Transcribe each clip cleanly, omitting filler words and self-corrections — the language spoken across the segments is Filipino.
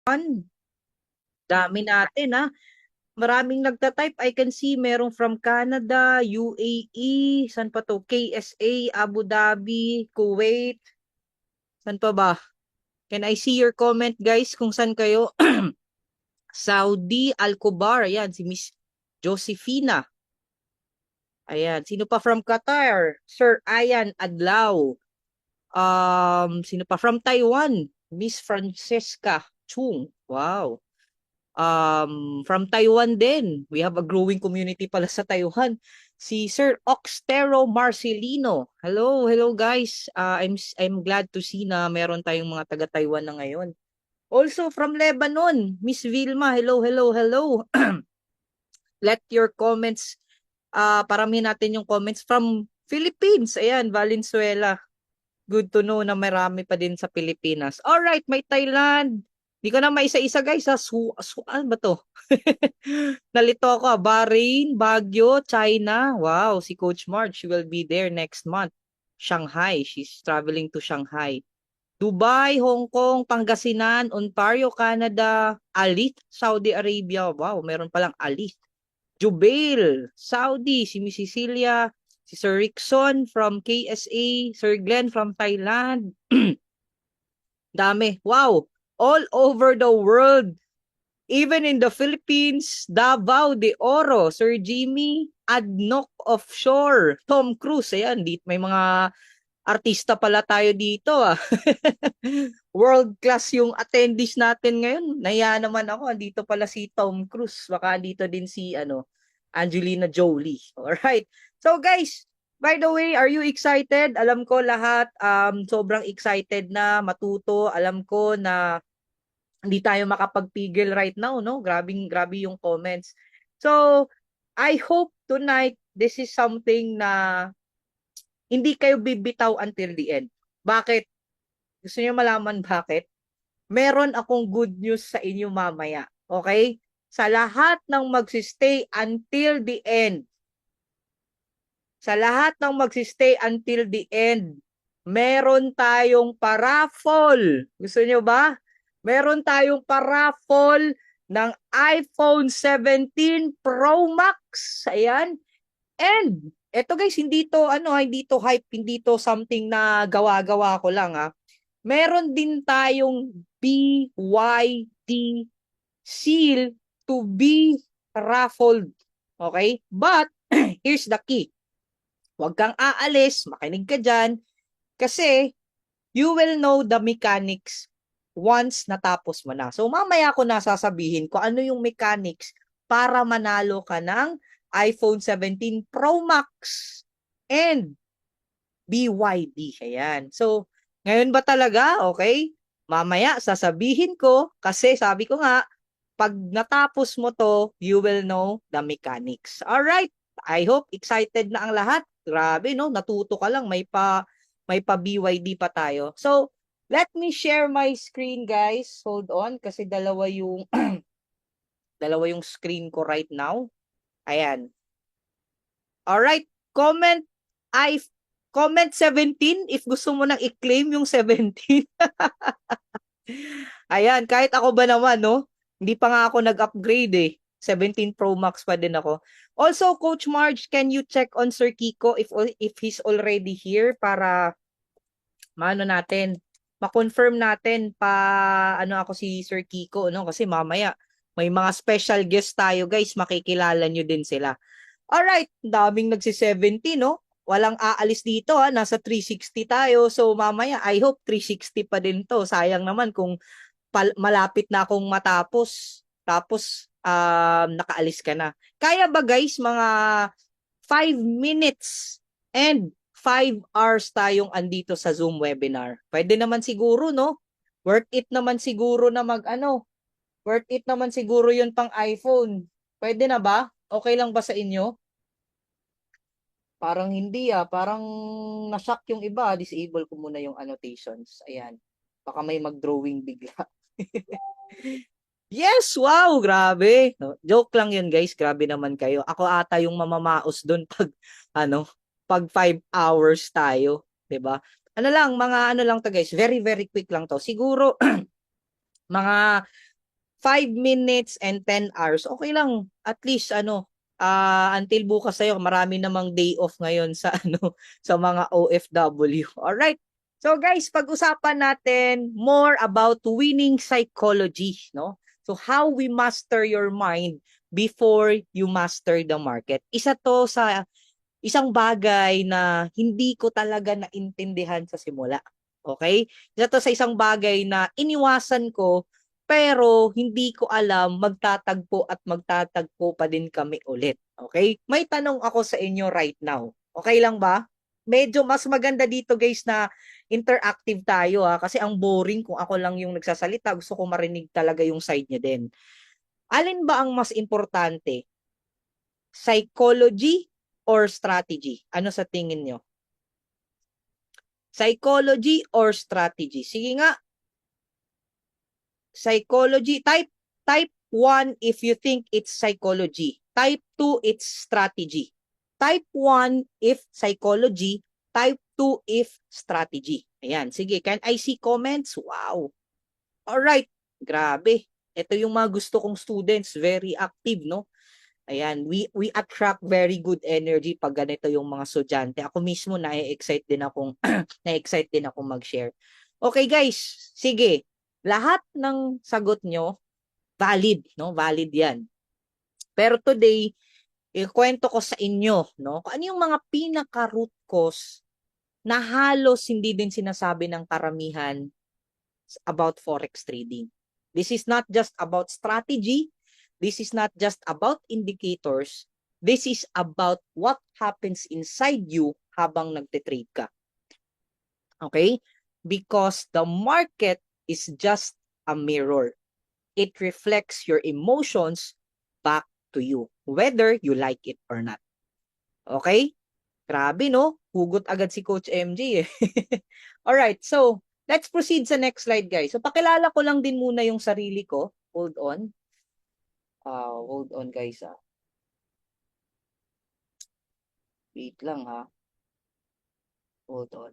Dami natin, ha. Maraming nagta-type. I can see merong from Canada, UAE, saan pa to? KSA, Abu Dhabi, Kuwait. Saan pa ba? Can I see your comment, guys, kung saan kayo? Saudi, Al-Kubar. Ayan, si Miss Josefina. Ayan. Sino pa from Qatar? Sir Ayan Adlaw. Sino pa from Taiwan? Miss Francesca Chung. Wow. From Taiwan din. We have a growing community pala sa Taiwan. Si Sir Oxtero Marcelino. Hello, hello guys. I'm glad to see na meron tayong mga taga Taiwan na ngayon. Also from Lebanon, Miss Vilma. Hello, hello, hello. Let your comments, paramihin natin yung comments from Philippines. Ayan, Valenzuela. Good to know na marami pa din sa Pilipinas. All right, may Thailand. Di ko na maisa-isa guys ha. Ano ba to? Nalito ako. Bahrain, Baguio, China. Wow, si Coach March will be there next month. Shanghai. She's traveling to Shanghai. Dubai, Hong Kong, Pangasinan, Ontario, Canada, Alit, Saudi Arabia. Wow, meron palang Alit. Jubail, Saudi, si Miss Cecilia, si Sir Rickson from KSA, Sir Glenn from Thailand. Dami. Wow. All over the world. Even in the Philippines, Davao de Oro, Sir Jimmy, Adnoc Offshore, Tom Cruise. Ayan, may mga artista pala tayo dito. World class yung attendees natin ngayon. Naya naman ako, andito pala si Tom Cruise. Baka dito din si Angelina Jolie. Alright. So guys, by the way, are you excited? Alam ko lahat sobrang excited na matuto. Alam ko na hindi tayo makapagpigil right now, no? Grabe yung comments. So, I hope tonight this is something na hindi kayo bibitaw until the end. Bakit? Gusto niyo malaman bakit? Meron akong good news sa inyo mamaya. Okay? Sa lahat ng magsistay until the end. Sa lahat ng magsistay until the end, meron tayong paraffol. Gusto niyo ba? Meron tayong paraffol ng iPhone 17 Pro Max. Ayan. And eto guys, hindi to hindi to hype, hindi to something na gawa-gawa ko lang ha. Meron din tayong BYD seal to be raffled. Okay? But here's the key. Huwag kang aalis, makinig ka dyan, kasi you will know the mechanics once natapos mo na. So mamaya ko nasasabihin ko ano yung mechanics para manalo ka ng iPhone 17 Pro Max and BYD. Ayan. So, ngayon ba talaga? Okay. Mamaya sasabihin ko kasi sabi ko nga, pag natapos mo to, you will know the mechanics. Alright. I hope excited na ang lahat. Grabe, no? Natuto ka lang. May pa BYD pa tayo. So, let me share my screen, guys. Hold on. Kasi dalawa yung dalawa yung screen ko right now. Ayan. Alright. Comment 17 if gusto mo nang i-claim yung 17. Ayan, kahit ako ba naman, no? Hindi pa nga ako nag-upgrade eh. 17 Pro Max pa din ako. Also, Coach Marge, can you check on Sir Kiko if he's already here para ma-confirm natin ano ako si Sir Kiko, no? Kasi mamaya may mga special guest tayo, guys. Makikilala nyo din sila. Alright, daming nagsi-70, no? Walang aalis dito, ha? Nasa 360 tayo. So, mamaya, I hope 360 pa din to. Sayang naman kung malapit na akong matapos. Tapos, nakaalis ka na. Kaya ba, guys, mga 5 minutes and 5 hours tayong andito sa Zoom webinar? Pwede naman siguro, no? Worth it naman siguro na worth it naman siguro yun pang iPhone. Pwede na ba? Okay lang ba sa inyo? Parang hindi parang na-shock yung iba. Disable ko muna yung annotations. Ayan. Baka may mag-drawing bigla. Yes, wow, grabe. No, joke lang yun, guys. Grabe naman kayo. Ako ata yung mamamaos doon pag pag 5 hours tayo, 'di ba? Mga ano lang to, guys. Very very quick lang to. Siguro mga 5 minutes and 10 hours. Okay lang. At least until bukas tayo, marami namang day off ngayon sa sa mga OFW. All right. So guys, pag-usapan natin more about winning psychology, no? So how we master your mind before you master the market. Isa to sa isang bagay na hindi ko talaga naintindihan sa simula. Okay? Isa to sa isang bagay na iniwasan ko pero hindi ko alam magtatagpo at magtatagpo pa din kami ulit. Okay? May tanong ako sa inyo right now. Okay lang ba? Medyo mas maganda dito guys na interactive tayo kasi ang boring kung ako lang yung nagsasalita. Gusto ko marinig talaga yung side niya din. Alin ba ang mas importante? Psychology or strategy? Ano sa tingin nyo? Psychology or strategy? Sige nga. Psychology. Type 1 if you think it's psychology. Type 2 it's strategy. Type 1 if psychology. Type 2 if strategy. Ayan. Sige. Can I see comments? Wow. Alright. Grabe. Ito yung mga gusto kong students. Very active, no? Ayan, we attract very good energy pag ganito yung mga estudyante. Ako mismo na-excite din akong na-excite din akong mag-share. Okay guys, sige. Lahat ng sagot nyo valid, no? Valid 'yan. Pero today, ikwento ko sa inyo, no? Kung ano yung mga pinaka root cause na halos hindi din sinasabi ng karamihan about forex trading. This is not just about strategy. This is not just about indicators. This is about what happens inside you habang nagte-trade ka. Okay? Because the market is just a mirror. It reflects your emotions back to you, whether you like it or not. Okay? Grabe, no? Hugot agad si Coach MJ eh. Alright, so let's proceed sa next slide, guys. So pakilala ko lang din muna yung sarili ko. Hold on. Hold on guys Wait lang Hold on.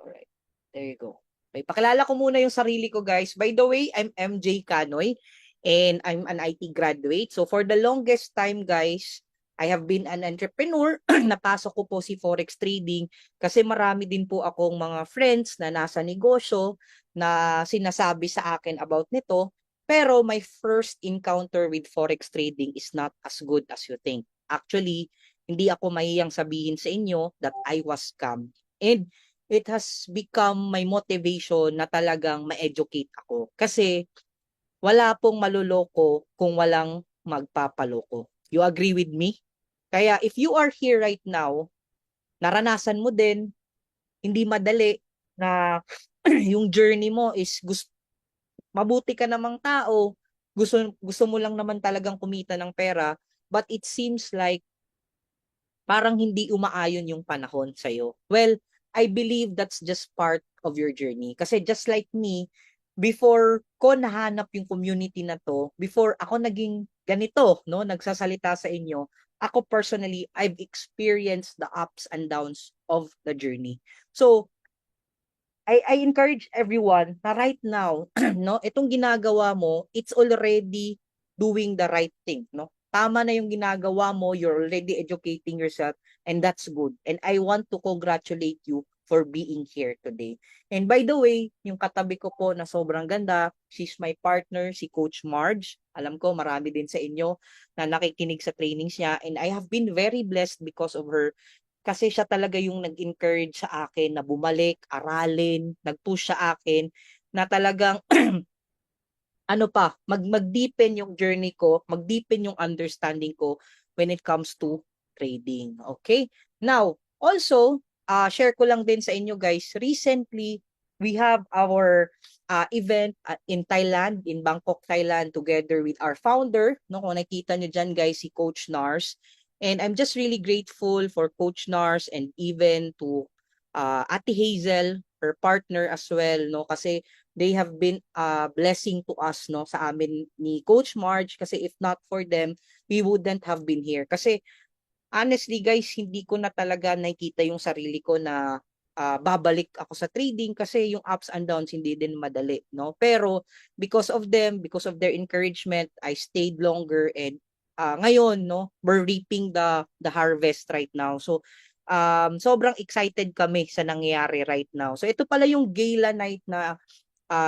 Alright. There you go. Okay, pakilala ko muna yung sarili ko guys. By the way, I'm MJ Canoy and I'm an IT graduate. So for the longest time guys, I have been an entrepreneur. Napasok ko po si Forex trading kasi marami din po akong mga friends na nasa negosyo na sinasabi sa akin about nito. Pero my first encounter with Forex trading is not as good as you think. Actually, hindi ako mahiyang sabihin sa inyo that I was scammed. And it has become my motivation na talagang ma-educate ako. Kasi wala pong maluloko kung walang magpapaloko. You agree with me? Kaya if you are here right now, naranasan mo din, hindi madali na yung journey mo is mabuti ka namang tao, gusto mo lang naman talagang kumita ng pera, but it seems like parang hindi umaayon yung panahon sa'yo. Well, I believe that's just part of your journey. Kasi just like me, before ko nahanap yung community na to, before ako naging ganito, no, nagsasalita sa inyo, ako personally, I've experienced the ups and downs of the journey. So, I encourage everyone na right now, no, itong ginagawa mo, it's already doing the right thing, no? Tama na yung ginagawa mo, you're already educating yourself, and that's good. And I want to congratulate you for being here today. And by the way, yung katabi ko po na sobrang ganda, she's my partner, si Coach Marge. Alam ko, marami din sa inyo na nakikinig sa trainings niya, and I have been very blessed because of her kasi siya talaga yung nag-encourage sa akin na bumalik, aralin, nag-push sa akin na talagang mag-deepen yung journey ko, mag-deepen yung understanding ko when it comes to trading. Okay? Now, also, share ko lang din sa inyo guys, recently, we have our event in Thailand, in Bangkok, Thailand, together with our founder. No, kung nakita nyo dyan guys, si Coach Nars. And I'm just really grateful for Coach Nars and even to Ate Hazel, her partner as well, no? Kasi they have been a blessing to us, no? Sa amin ni Coach Marge. Kasi if not for them, we wouldn't have been here. Kasi honestly guys, hindi ko na talaga nakita yung sarili ko na babalik ako sa trading kasi yung ups and downs hindi din madali, no? Pero because of them, because of their encouragement, I stayed longer and ngayon, no, we're reaping the harvest right now. So sobrang excited kami sa nangyayari right now. So ito pala yung gala night na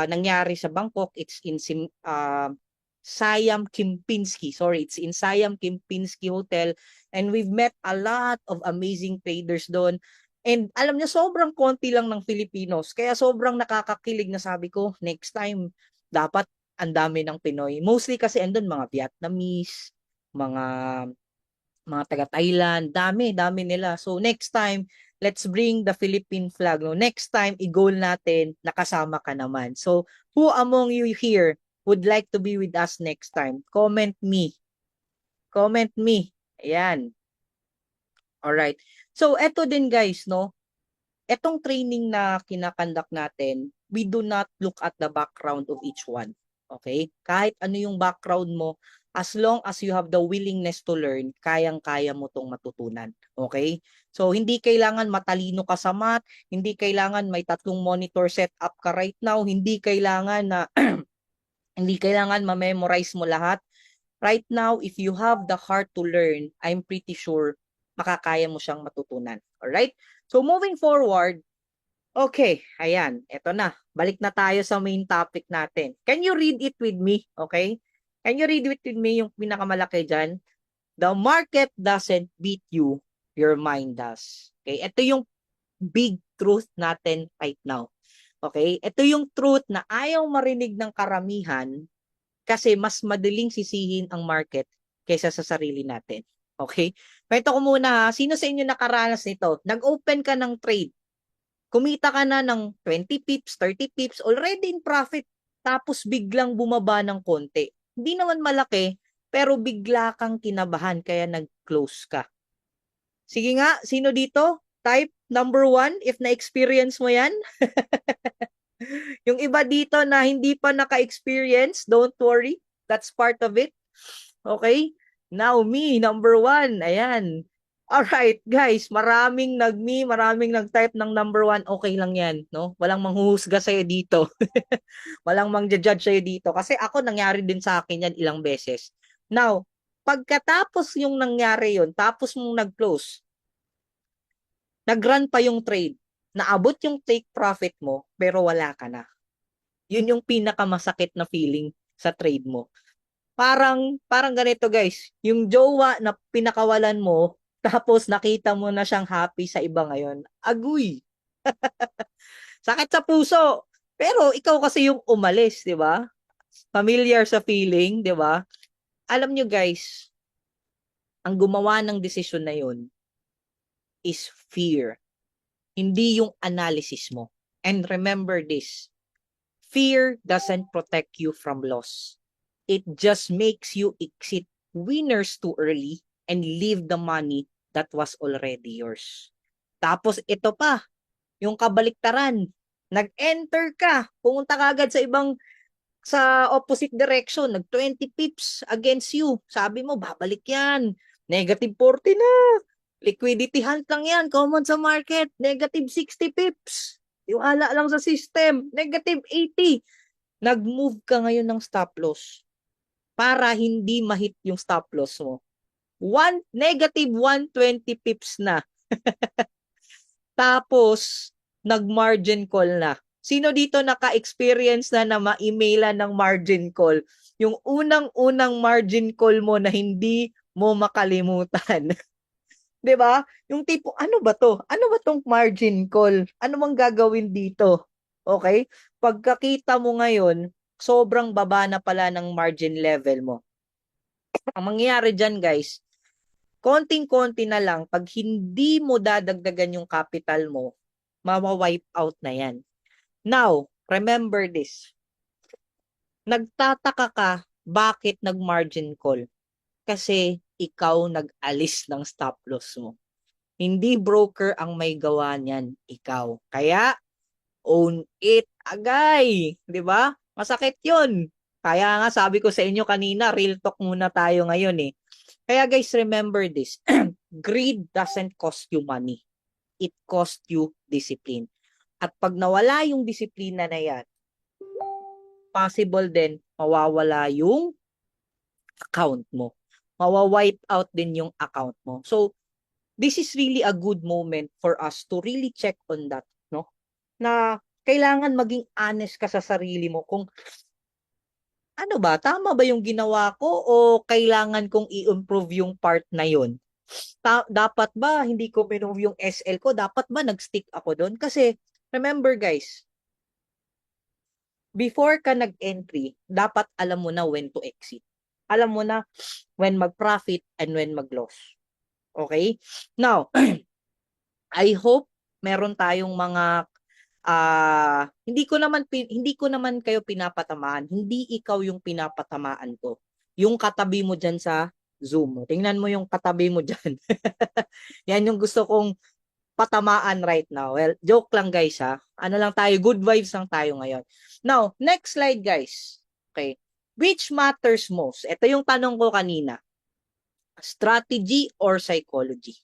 nangyari sa Bangkok. It's in Siam Kempinski. Sorry, it's in Siam Kempinski Hotel. And we've met a lot of amazing traders doon. And alam niyo, sobrang konti lang ng Filipinos. Kaya sobrang nakakakilig na sabi ko, next time, dapat ang dami ng Pinoy. Mostly kasi andun mga Vietnamese, mga taga Thailand, dami nila. So next time, let's bring the Philippine flag. No? Next time, i-goal natin, nakasama ka naman. So who among you here would like to be with us next time? Comment me. Comment me. Ayan. Alright. So eto din guys, no? Etong training na kinakandak natin, we do not look at the background of each one. Okay? Kahit ano yung background mo, as long as you have the willingness to learn, kayang-kaya mo tong matutunan. Okay? So, hindi kailangan matalino ka sa math, hindi kailangan may 3 monitor setup ka right now, hindi kailangan na hindi kailangan ma-memorize mo lahat. Right now, if you have the heart to learn, I'm pretty sure makakaya mo siyang matutunan. Alright? So, moving forward, okay, ayan, eto na. Balik na tayo sa main topic natin. Can you read it with me? Okay? Can you read it with me yung pinakamalaki dyan? The market doesn't beat you, your mind does. Okay? Ito yung big truth natin right now. Okay? Ito yung truth na ayaw marinig ng karamihan kasi mas madaling sisihin ang market kaysa sa sarili natin. Okay? Kwento ko muna ha, sino sa inyo nakaranas nito? Nag-open ka ng trade, kumita ka na ng 20 pips, 30 pips, already in profit, tapos biglang bumaba ng konti. Hindi naman malaki, pero bigla kang kinabahan kaya nag-close ka. Sige nga, sino dito? Type number 1 if na-experience mo yan. Yung iba dito na hindi pa naka-experience, don't worry. That's part of it. Okay? Now me, number 1. Ayan. Alright, guys, maraming maraming nag-type ng number 1. Okay lang yan, no? Walang manghuhusga sa'yo dito. Walang mang-judge sa'yo dito. Kasi ako, nangyari din sa akin yan ilang beses. Now, pagkatapos yung nangyari yun, tapos mong nag-close, nag-run pa yung trade, naabot yung take profit mo, pero wala ka na. Yun yung pinakamasakit na feeling sa trade mo. Parang ganito guys, yung jowa na pinakawalan mo, tapos nakita mo na siyang happy sa iba ngayon. Aguy. Sakit sa puso. Pero ikaw kasi yung umalis, 'di ba? Familiar sa feeling, 'di ba? Alam nyo guys, ang gumawa ng desisyon na yun is fear. Hindi yung analysis mo. And remember this, fear doesn't protect you from loss. It just makes you exit winners too early and leave the money that was already yours. Tapos ito pa, yung kabaliktaran. Nag-enter ka, pumunta ka agad sa opposite direction, nag 20 pips against you. Sabi mo, babalik yan. Negative 40 na. Liquidity hunt lang yan. Common sa market. Negative 60 pips. Iwala lang sa system. Negative 80. Nag-move ka ngayon ng stop loss para hindi mahit yung stop loss mo. Negative 120 pips na. Tapos, nag-margin call na. Sino dito naka-experience na ma-emailan ng margin call? Yung unang-unang margin call mo na hindi mo makalimutan. 'Di ba? Yung tipo, ano ba to? Ano ba tong margin call? Ano mang gagawin dito? Okay? Pagkakita mo ngayon, sobrang baba na pala ng margin level mo. Ang mangyayari dyan guys, konting-konti na lang, pag hindi mo dadagdagan yung capital mo, mawa-wipe out na yan. Now, remember this. Nagtataka ka, bakit nag-margin call? Kasi ikaw nag-alis ng stop loss mo. Hindi broker ang may gawa niyan, ikaw. Kaya, own it agay. 'Di ba? Masakit yun. Kaya nga sabi ko sa inyo kanina, real talk muna tayo ngayon eh. Kaya guys, remember this. Greed doesn't cost you money. it cost you discipline. At pag nawala yung disiplina na yan, possible din mawawala yung account mo. Mawawipe out din yung account mo. So, this is really a good moment for us to really check on that, no? Na kailangan maging honest ka sa sarili mo kung ano ba, tama ba yung ginawa ko o kailangan kong i-improve yung part na yun? Dapat ba hindi ko minove yung SL ko? Dapat ba nag-stick ako doon? Kasi remember guys, before ka nag-entry, dapat alam mo na when to exit. Alam mo na when mag-profit and when mag-loss. Okay? Now, I hope meron tayong mga hindi ko naman kayo pinapatamaan. Hindi ikaw yung pinapatamaan ko. Yung katabi mo diyan sa Zoom. Tingnan mo yung katabi mo diyan. Yan yung gusto kong patamaan right now. Well, joke lang guys ha. Ano lang tayo, good vibes lang tayo ngayon. Now, next slide guys. Okay. Which matters most? Ito yung tanong ko kanina. Strategy or psychology?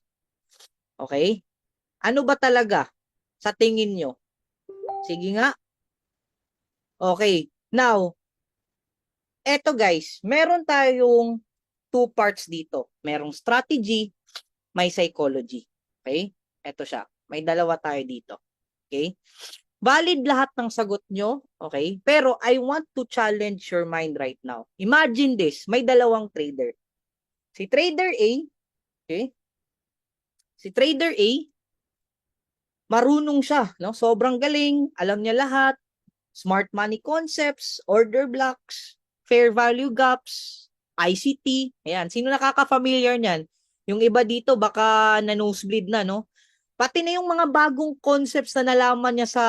Okay? Ano ba talaga sa tingin nyo? Sige nga. Okay. Now, eto guys, meron tayong two parts dito. Merong strategy, may psychology. Okay? Eto siya. May dalawa tayo dito. Okay? Valid lahat ng sagot nyo. Okay? Pero I want to challenge your mind right now. Imagine this. May dalawang trader. Si trader A, okay? Si trader A, marunong siya, no? Sobrang galing, alam niya lahat, smart money concepts, order blocks, fair value gaps, ICT. Ayan, sino nakaka-familiar niyan? Yung iba dito baka na-nosebleed na, no? Pati na yung mga bagong concepts na nalaman niya sa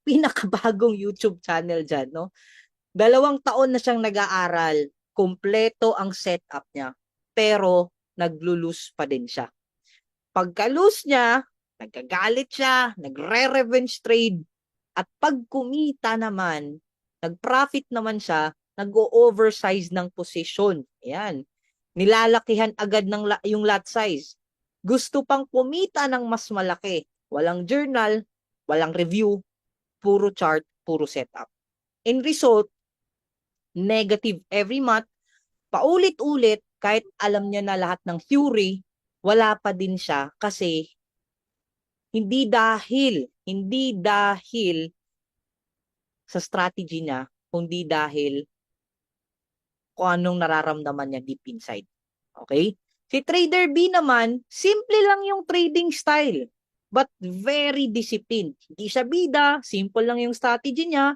pinakabagong YouTube channel dyan, no? 2 taon na siyang nag-aaral, kompleto ang setup niya, pero naglo-lose pa din siya. Pagka-lose niya, nagkagalit siya, nagre-revenge trade, at pag kumita naman, nag-profit naman siya, nag-o-oversize ng position. Ayan. Nilalakihan agad ng yung lot size. Gusto pang kumita ng mas malaki. Walang journal, walang review, puro chart, puro setup. In result, negative every month, paulit-ulit, kahit alam niya na lahat ng theory, wala pa din siya kasi hindi dahil sa strategy niya, kundi dahil kung anong nararamdaman niya deep inside. Okay? Si Trader B naman, simple lang yung trading style, but very disciplined. Hindi siya bida, simple lang yung strategy niya,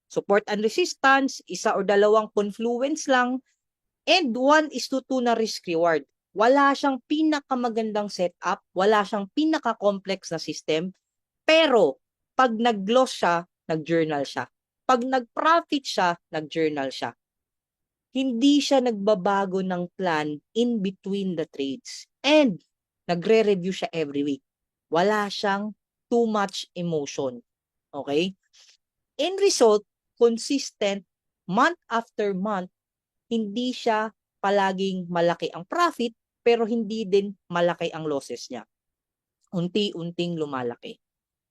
support and resistance, 1 o 2 confluence lang, and 1:2 na risk reward. Wala siyang pinakamagandang setup, wala siyang pinaka-complex na system, pero pag nag-loss siya, nag-journal siya. Pag nag-profit siya, nag-journal siya. Hindi siya nagbabago ng plan in between the trades. And nagre-review siya every week. Wala siyang too much emotion. Okay? In result, consistent, month after month, hindi siya palaging malaki ang profit, pero hindi din malaki ang losses niya. Unti-unting lumalaki.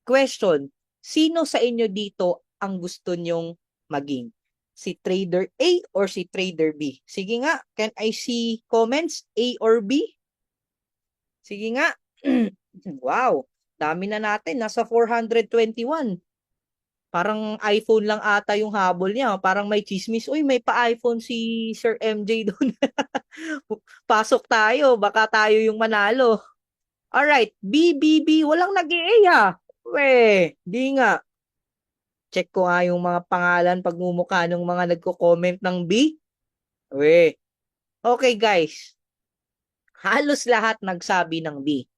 Question, sino sa inyo dito ang gusto nyong maging? Si Trader A or si Trader B? Sige nga, can I see comments? A or B? Sige nga. Wow, dami na natin. Nasa 421. Parang iPhone lang ata yung habol niya. Parang may chismis. Uy, may pa-iPhone si Sir MJ doon. Pasok tayo. Baka tayo yung manalo. Alright, BBB. Walang nag-A ha. We, di nga. Check ko nga yung mga pangalan pagmumukha ng mga nagko-comment ng B. We. Okay guys. Halos lahat nagsabi ng B.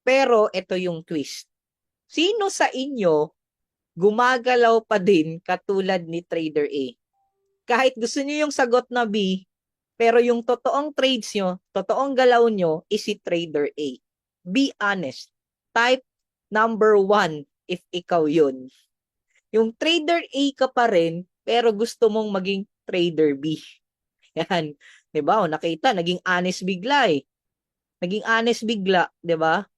Pero ito yung twist. Sino sa inyo gumagalaw pa din katulad ni Trader A? Kahit gusto niyo yung sagot na B, pero yung totoong trades nyo, totoong galaw nyo is si Trader A. Be honest. Type number 1 if ikaw yun. Yung Trader A ka pa rin, pero gusto mong maging Trader B. Yan. Diba? O, nakita, naging honest bigla eh. Naging honest bigla, diba?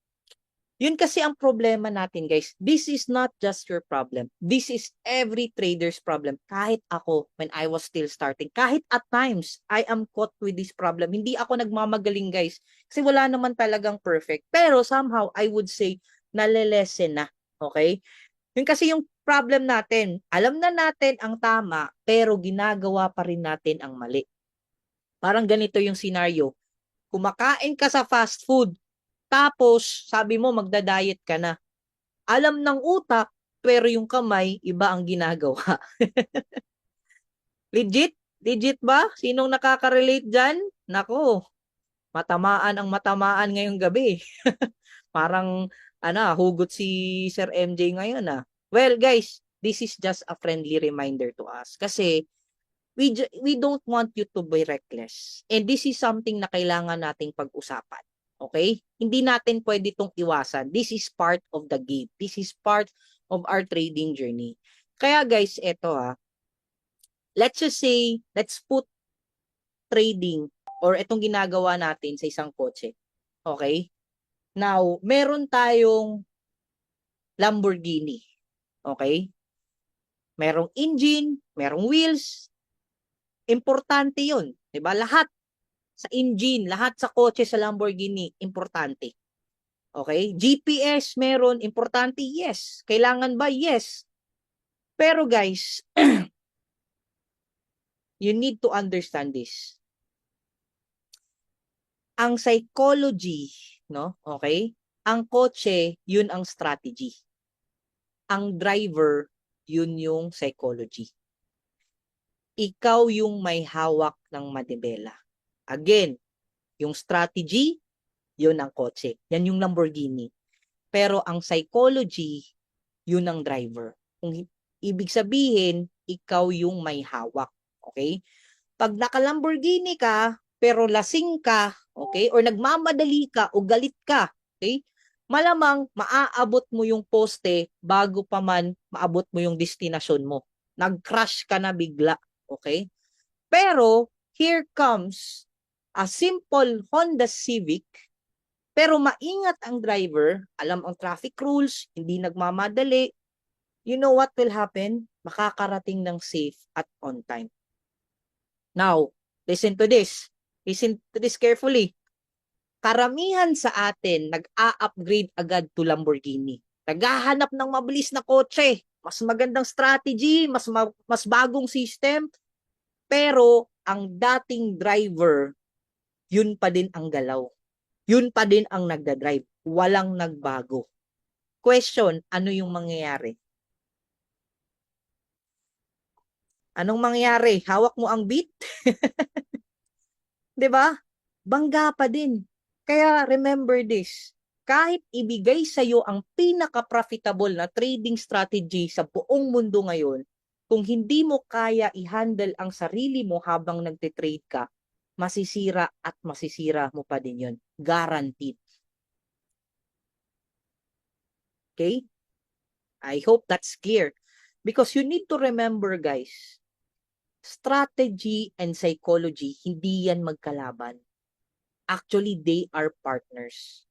Yun kasi ang problema natin, guys. This is not just your problem. This is every trader's problem. Kahit ako, when I was still starting, kahit at times, I am caught with this problem. Hindi ako nagmamagaling, guys. Kasi wala naman talagang perfect. Pero somehow, I would say, nalelesen na. Okay? Yun kasi yung problem natin. Alam na natin ang tama, pero ginagawa pa rin natin ang mali. Parang ganito yung scenario. Kumakain ka sa fast food, tapos sabi mo magda-diet ka na. Alam ng utak, pero yung kamay, iba ang ginagawa. Legit? Legit ba? Sinong nakaka-relate dyan? Nako, matamaan ang matamaan ngayong gabi. Parang, hugot si Sir MJ ngayon ah. Well guys, this is just a friendly reminder to us. Kasi, we don't want you to be reckless. And this is something na kailangan nating pag-usapan. Okay? Hindi natin pwede itong iwasan. This is part of the game. This is part of our trading journey. Kaya guys, eto let's just say, let's put trading or itong ginagawa natin sa isang kotse. Okay? Now, meron tayong Lamborghini. Okay? Merong engine, merong wheels. Importante yun. Diba? Lahat sa engine, lahat sa kotse sa Lamborghini, importante. Okay? GPS meron, importante, yes. Kailangan ba? Yes. Pero guys, you need to understand this. Ang psychology, no? Okay? Ang kotse, yun ang strategy. Ang driver, yun yung psychology. Ikaw yung may hawak ng manibela. Again, yung strategy, yun ang kotse. Yan yung Lamborghini. Pero ang psychology, yun ang driver. Kung ibig sabihin, ikaw yung may hawak. Okay? Pag naka-Lamborghini ka, pero lasing ka, okay? Or nagmamadali ka o galit ka, okay? Malamang maaabot mo yung poste bago pa man maabot mo yung destinasyon mo. Nag-crash ka na bigla, okay? Pero here comes a simple Honda Civic, pero maingat ang driver, alam ang traffic rules, hindi nagmamadali. You know what will happen? Makakarating ng safe at on time. Now, listen to this. Listen to this carefully. Karamihan sa atin nag-a-upgrade agad to Lamborghini. Naghahanap ng mabilis na kotse, mas magandang strategy, mas bagong system, pero ang dating driver, yun pa din ang galaw. Yun pa din ang nagda-drive. Walang nagbago. Question, ano yung mangyayari? Anong mangyayari? Hawak mo ang beat? 'Di ba? Bangga pa din. Kaya remember this, kahit ibigay sa iyo ang pinaka-profitable na trading strategy sa buong mundo ngayon, kung hindi mo kaya i-handle ang sarili mo habang nagte-trade ka, masisira at masisira mo pa din yun. Guaranteed. Okay? I hope that's clear. Because you need to remember, guys, strategy and psychology, hindi yan magkalaban. Actually, they are partners.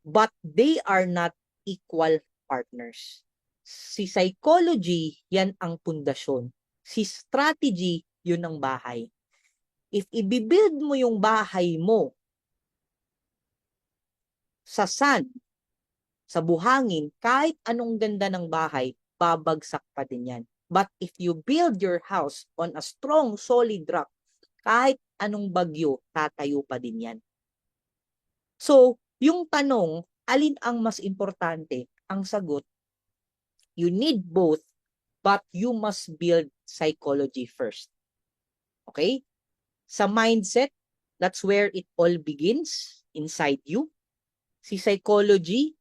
But they are not equal partners. Si psychology, yan ang pundasyon. Si strategy, yun ang bahay. If i-build mo yung bahay mo sa sand, sa buhangin, kahit anong ganda ng bahay, babagsak pa din yan. But if you build your house on a strong, solid rock, kahit anong bagyo, tatayo pa din yan. So, yung tanong, alin ang mas importante? Ang sagot, you need both, but you must build psychology first. Okay? Sa mindset, that's where it all begins, inside you. Si psychology,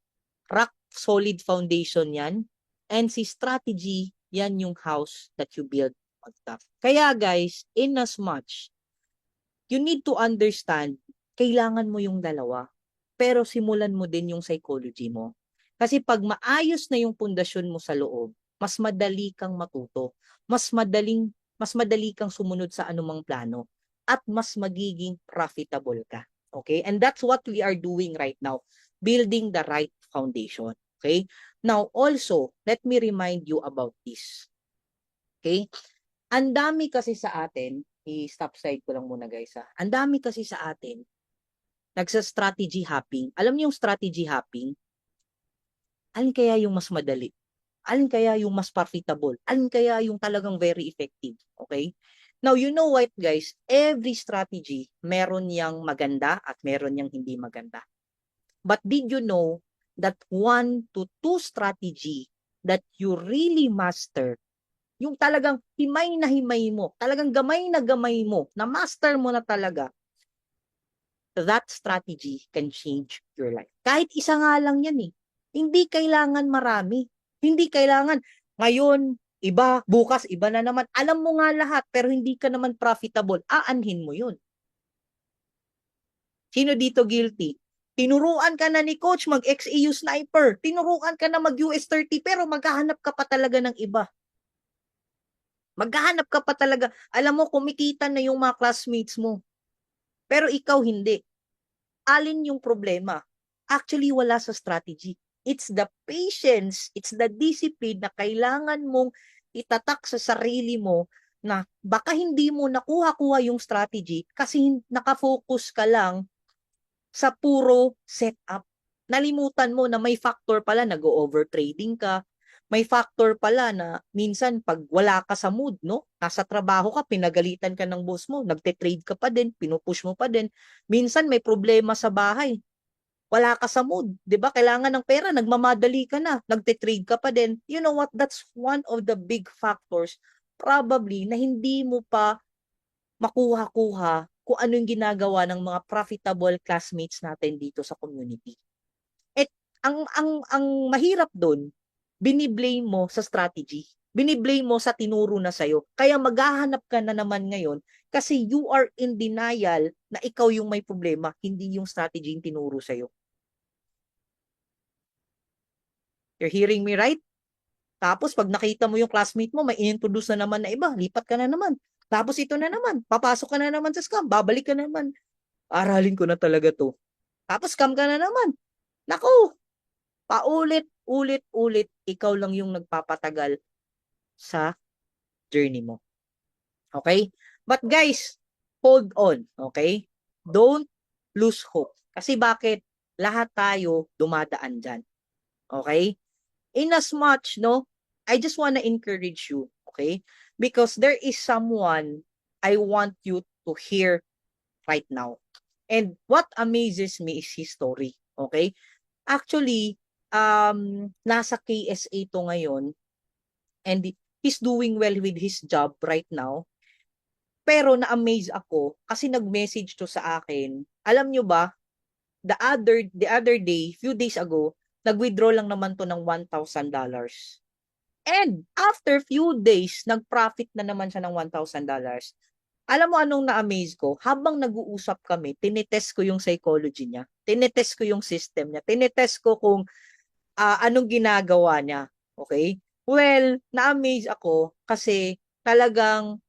rock solid foundation yan. And si strategy, yan yung house that you build on top. Kaya guys, in as much, you need to understand, kailangan mo yung dalawa. Pero simulan mo din yung psychology mo. Kasi pag maayos na yung pundasyon mo sa loob, mas madali kang matuto. Mas madali kang sumunod sa anumang plano. At mas magiging profitable ka. Okay? And that's what we are doing right now. Building the right foundation. Okay? Now, also, let me remind you about this. Okay? Ang dami kasi sa atin, i-stop slide ko lang muna guys ha. Ang dami kasi sa atin, nagsa-strategy hopping. Alam niyo yung strategy hopping? Alin kaya yung mas madali? Alin kaya yung mas profitable? Alin kaya yung talagang very effective? Okay? Now, you know what guys? Every strategy, meron yang maganda at meron yang hindi maganda. But did you know that 1 to 2 strategy that you really master, yung talagang himay na himay mo, talagang gamay mo, na master mo na talaga, that strategy can change your life. Kahit isa nga lang yan eh. Hindi kailangan marami. Hindi kailangan ngayon, iba, bukas, iba na naman. Alam mo nga lahat, pero hindi ka naman profitable. Aanhin mo yun. Sino dito guilty? Tinuruan ka na ni coach mag-XEU sniper. Tinuruan ka na mag-US 30, pero maghahanap ka pa talaga ng iba. Maghahanap ka pa talaga. Alam mo, kumikita na yung mga classmates mo. Pero ikaw hindi. Alin yung problema? Actually, wala sa strategy. It's the patience, it's the discipline na kailangan mong itatak sa sarili mo na baka hindi mo nakuha-kuha yung strategy kasi nakafocus ka lang sa puro setup. Nalimutan mo na may factor pala, nag-overtrading ka. May factor pala na minsan pag wala ka sa mood, no? Nasa trabaho ka, pinagalitan ka ng boss mo, nagte-trade ka pa din, pinupush mo pa din. Minsan may problema sa bahay, wala ka sa mood, 'di ba? Kailangan ng pera, nagmamadali ka na, nagte-trade ka pa din. You know what? That's one of the big factors probably na hindi mo pa makuha-kuha kung ano yung ginagawa ng mga profitable classmates natin dito sa community. At ang mahirap doon, biniblame mo sa strategy. Biniblame mo sa tinuro na sa'yo. Kaya maghahanap ka na naman ngayon kasi you are in denial na ikaw yung may problema, hindi yung strategy yung tinuro sa'yo. You're hearing me right? Tapos pag nakita mo yung classmate mo, may introduce na naman na iba, lipat ka na naman. Tapos ito na naman, papasok ka na naman sa scam, babalik ka na naman. Aralin ko na talaga to. Tapos scam ka na naman. Naku, paulit-ulit-ulit, ikaw lang yung nagpapatagal sa journey mo. Okay? But guys, hold on. Okay? Don't lose hope. Kasi bakit? Lahat tayo dumadaan dyan. Okay? In as much, no, I just want to encourage you. Okay? Because there is someone I want you to hear right now. And what amazes me is his story. Okay? Actually, nasa KSA to ngayon and he's doing well with his job right now. Pero na-amaze ako kasi nag-message to sa akin. Alam nyo ba, the other day, few days ago, nag-withdraw lang naman to ng $1,000. And after few days, nag-profit na naman siya ng $1,000. Alam mo anong na-amaze ko? Habang nag-uusap kami, tinetest ko yung psychology niya. Tinetest ko yung system niya. Tinetest ko kung anong ginagawa niya. Okay? Well, na-amaze ako kasi talagang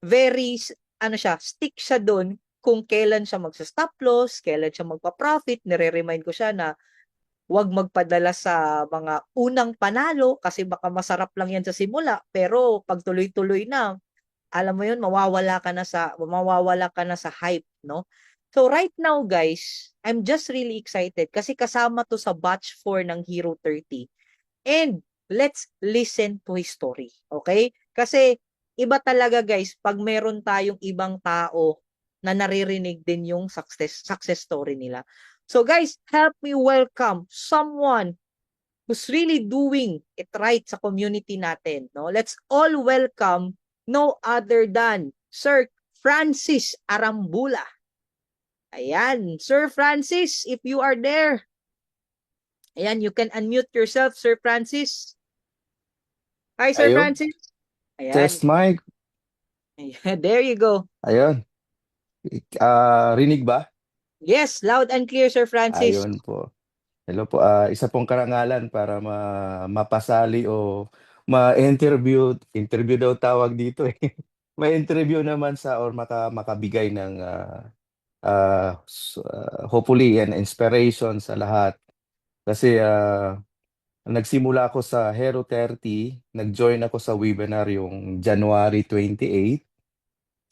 very, ano siya, stick siya doon kung kailan siya magsa-stop loss, kailan siya magpa-profit. Nire-remind ko siya na huwag magpadala sa mga unang panalo kasi baka masarap lang yan sa simula. Pero pag tuloy-tuloy na, alam mo yun, mawawala ka na sa hype, no? So right now, guys, I'm just really excited kasi kasama to sa batch 4 ng Hero 30. And let's listen to his story, okay? Kasi iba talaga, guys, pag meron tayong ibang tao na naririnig din yung success story nila. So guys, help me welcome someone who's really doing it right sa community natin, no? Let's all welcome no other than Sir Francis Arambula. Ayan, Sir Francis, if you are there. Ayan, you can unmute yourself, Sir Francis. Hi, Sir Ayun, Francis. Ayan. test mic. Ayan. There you go. Ayun. Rinig ba? Yes, loud and clear, Sir Francis. Ayun po. Hello po. Isa pong karangalan para mapasali o ma-interview. Interview daw tawag dito eh. May interview naman sa or makabigay ng hopefully an inspiration sa lahat Kasi nagsimula ako sa Hero 30, nag-join ako sa webinar yung January 28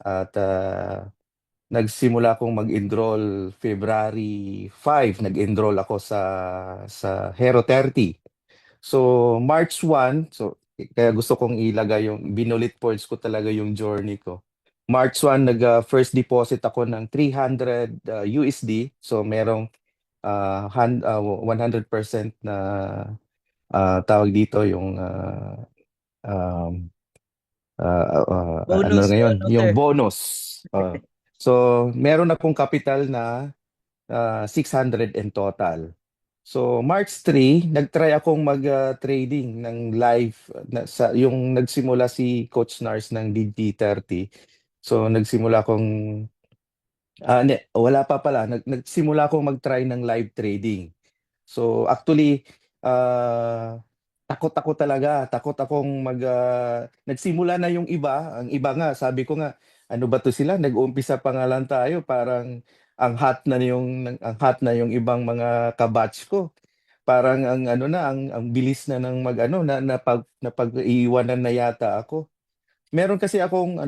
at nagsimula akong mag-enroll February 5, nag-enroll ako sa Hero 30. So March 1, so kaya gusto kong ilagay yung binulit points ko talaga yung journey ko. March 1 nag first deposit ako ng 300 USD. So merong 100% na tawag dito yung um, ano Bonus, ngayon, bonus, yung sir. bonus. So meron akong kapital na 600 in total. So March 3, nag-try akong mag-trading ng live sa yung nagsimula si Coach Nars ng DG30. So nagsimula akong wala pa pala, nagsimula akong mag-try ng live trading. So actually takot ako talaga, takot akong nagsimula na yung iba, ang iba nga, sabi ko nga, ano ba to sila? Nag-uumpisa pa nga lang tayo, parang ang hot na yung ibang mga kabatch ko. Parang ang ano na, ang bilis na ng mag-ano napag-iiwanan na yata ako. Meron kasi akong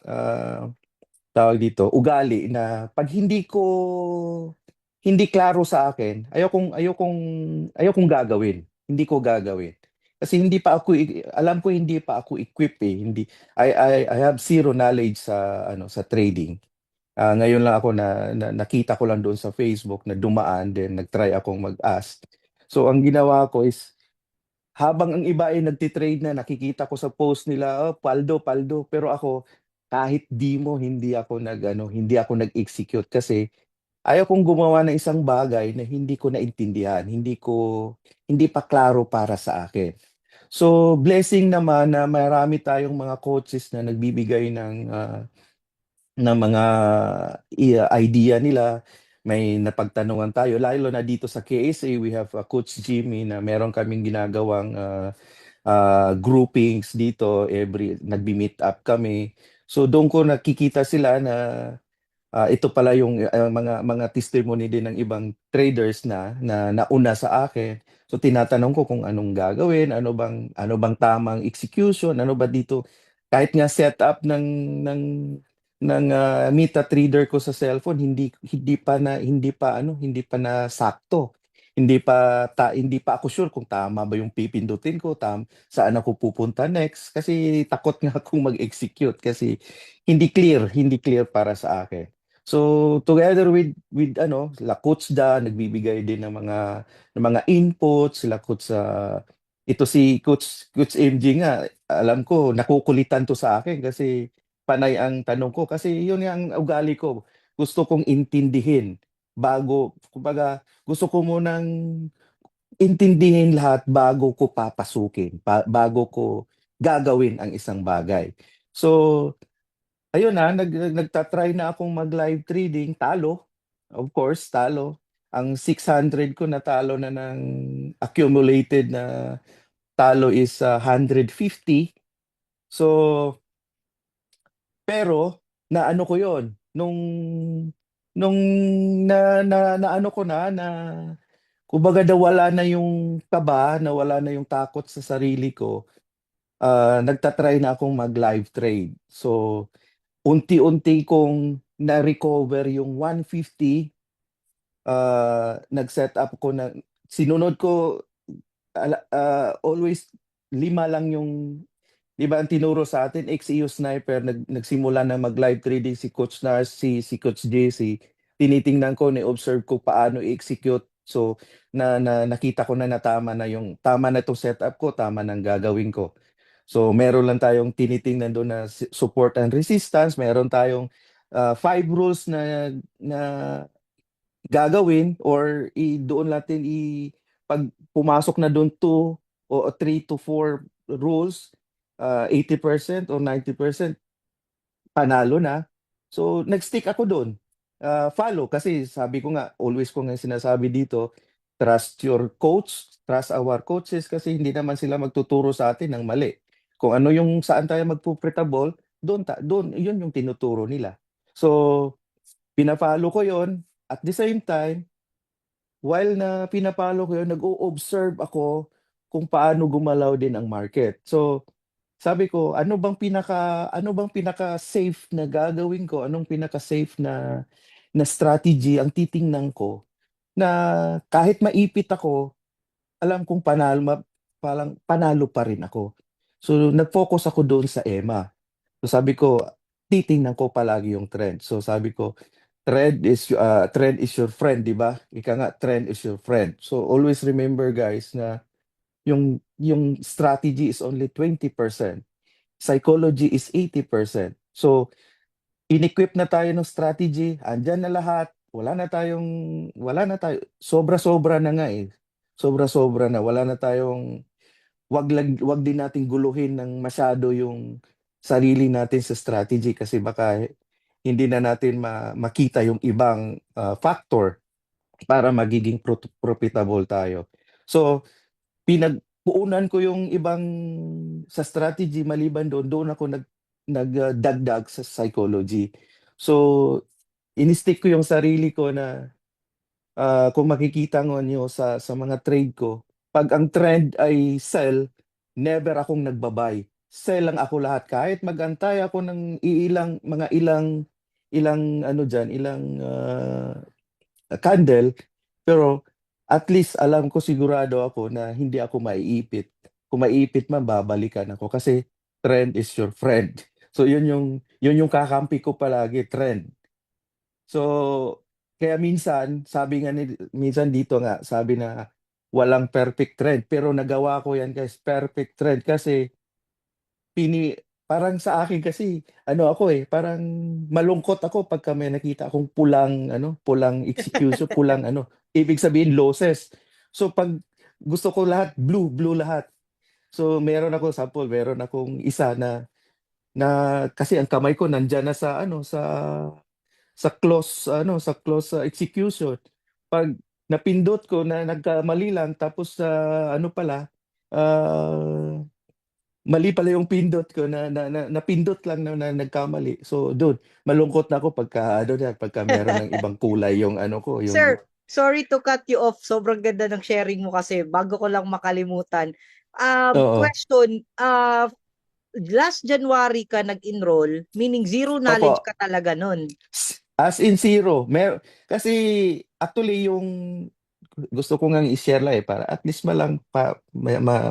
ah, tawag dito, ugali na pag hindi klaro sa akin, ayokong gagawin. Hindi ko gagawin. Kasi alam ko hindi pa ako equipped eh. Hindi I have zero knowledge sa trading. Ngayon lang ako nakita ko lang doon sa Facebook na dumaan, then nagtry akong mag-ask. So ang ginawa ko is habang ang iba ay nagtitrade na, nakikita ko sa post nila, oh, paldo, paldo. Pero ako, kahit demo, hindi ako nag-execute kasi ayaw kong gumawa ng isang bagay na hindi ko naintindihan, hindi pa klaro para sa akin. So, blessing naman na marami tayong mga coaches na nagbibigay ng mga idea nila. May napagtanungan tayo, lalo na dito sa KSA, we have Coach Jimmy na meron kaming ginagawang groupings dito, nagbi-meet up kami. So doon ko nakikita sila na ito pala yung mga testimony din ng ibang traders na nauna sa akin. So tinatanong ko kung anong gagawin, ano bang tamang execution, ano ba dito. Kahit nga setup ng MetaTrader ko sa cellphone, hindi pa na sakto. Hindi pa ako sure kung tama ba yung pipindutin ko, saan ako pupunta next kasi takot nga akong mag-execute kasi hindi clear para sa akin. So together with sila Coach Da nagbibigay din ng mga inputs, sila Coach ito si Coach MG nga, alam ko nakukulitan to sa akin kasi panay ang tanong ko kasi yun nga ang ugali ko. Gusto kong intindihin kumbaga gusto ko munang intindihin lahat bago ko papasukin, bago ko gagawin ang isang bagay. So ayun nagtatry na akong mag-live trading, talo. Of course, talo. Ang 600 ko natalo na ng accumulated na talo is 150. So, pero naano ko 'yon nung na ano ko na kumbaga nawala na yung kaba, nawala na yung takot sa sarili ko. Nagtatry na akong mag-live trade. So, unti-unti kong na-recover yung 150. Nag-set up ko na sinunod ko always lima lang yung 'di ba ang tinuro sa atin XEO Sniper nagsimula na mag-live trading si Coach Nars, si Coach JC. Tinitingnan ko, ni-observe ko paano i-execute. So nakita ko na tama na itong setup ko, tama nang gagawin ko. So meron lang tayong tinitingnan doon na support and resistance, meron tayong 5 rules na gagawin or doon natin pag pumasok na doon 2 o 3 to 4 rules, 80% or 90% panalo na. So nag-stick ako doon. Follow kasi sabi ko nga, always ko nga sinasabi dito, trust your coach, trust our coaches kasi hindi naman sila magtuturo sa atin ng mali. Kung ano yung saan tayo magpo-profitable, doon yun yung tinuturo nila. So pina-follow ko yon at the same time while na pinapalo ko yun, nag-o-observe ako kung paano gumalaw din ang market. So, sabi ko, ano bang pinaka safe na gagawin ko? Anong pinaka safe na strategy ang titingnan ko na kahit maipit ako, alam kong panalo pa rin ako. So, nag-focus ako doon sa EMA. So, sabi ko, titingnan ko palagi yung trend. So, sabi ko, trend is your friend, di ba? Ika nga, trend is your friend. So, always remember guys na yung strategy is only 20%. Psychology is 80%. So, in-equip na tayo ng strategy, andyan na lahat. Wala na tayo. Sobra-sobra na nga eh. Sobra-sobra na. Wala na tayong, wag din nating guluhin ng masyado yung sarili natin sa strategy kasi baka hindi na natin makita yung ibang factor para magiging profitable tayo. So, pinagpuunan ko yung ibang sa strategy maliban doon ako nagdagdag sa psychology. So, in-stick ko yung sarili ko na kung makikita nyo sa mga trade ko, pag ang trend ay sell, never akong nagbabay. Sell lang ako lahat. Kahit magantay ako ng ilang ano diyan, ilang candle, pero at least alam ko sigurado ako na hindi ako maiipit. Kung maiipit man, babalikan ako kasi trend is your friend. So yun yung kakampi ko palagi, trend. So kaya minsan dito nga sabi na walang perfect trend pero nagawa ko yan guys, perfect trend kasi parang sa akin kasi ano ako parang malungkot ako pagka may nakita akong pulang execution, pulang ibig sabihin losses. So pag gusto ko lahat blue, blue lahat. So meron akong isa na kasi ang kamay ko nandiyan na sa close execution. Pag napindot ko na nagkamali lang tapos ano pala ah, mali pala yung pindot ko napindot lang na nagkamali. So doon, malungkot na ako pagka meron ng ibang kulay yung ano ko, yung Sir, sorry to cut you off. Sobrang ganda ng sharing mo kasi bago ko lang makalimutan. oo. Question, last January ka nag-enroll, meaning zero knowledge Opo. ka talaga nun. As in zero. Kasi actually yung gusto ko nga i-share lang para at least malang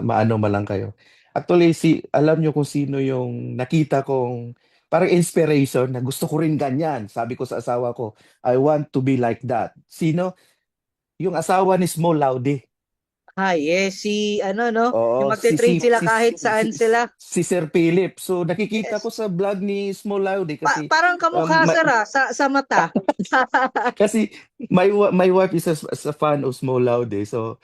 maano malang kayo. Actually alam nyo kung sino yung nakita kong parang inspiration na gusto ko rin ganyan. Sabi ko sa asawa ko, I want to be like that. Sino? Yung asawa ni Small Laude. Yes, si ano no, yung Oo, magte-trade sila kahit saan sila. si Sir Philip. So nakikita ko Yes. sa vlog ni Small Laude kasi Parang um, kamukha ma- sir sa mata. kasi my wife is a fan of Small Laude. So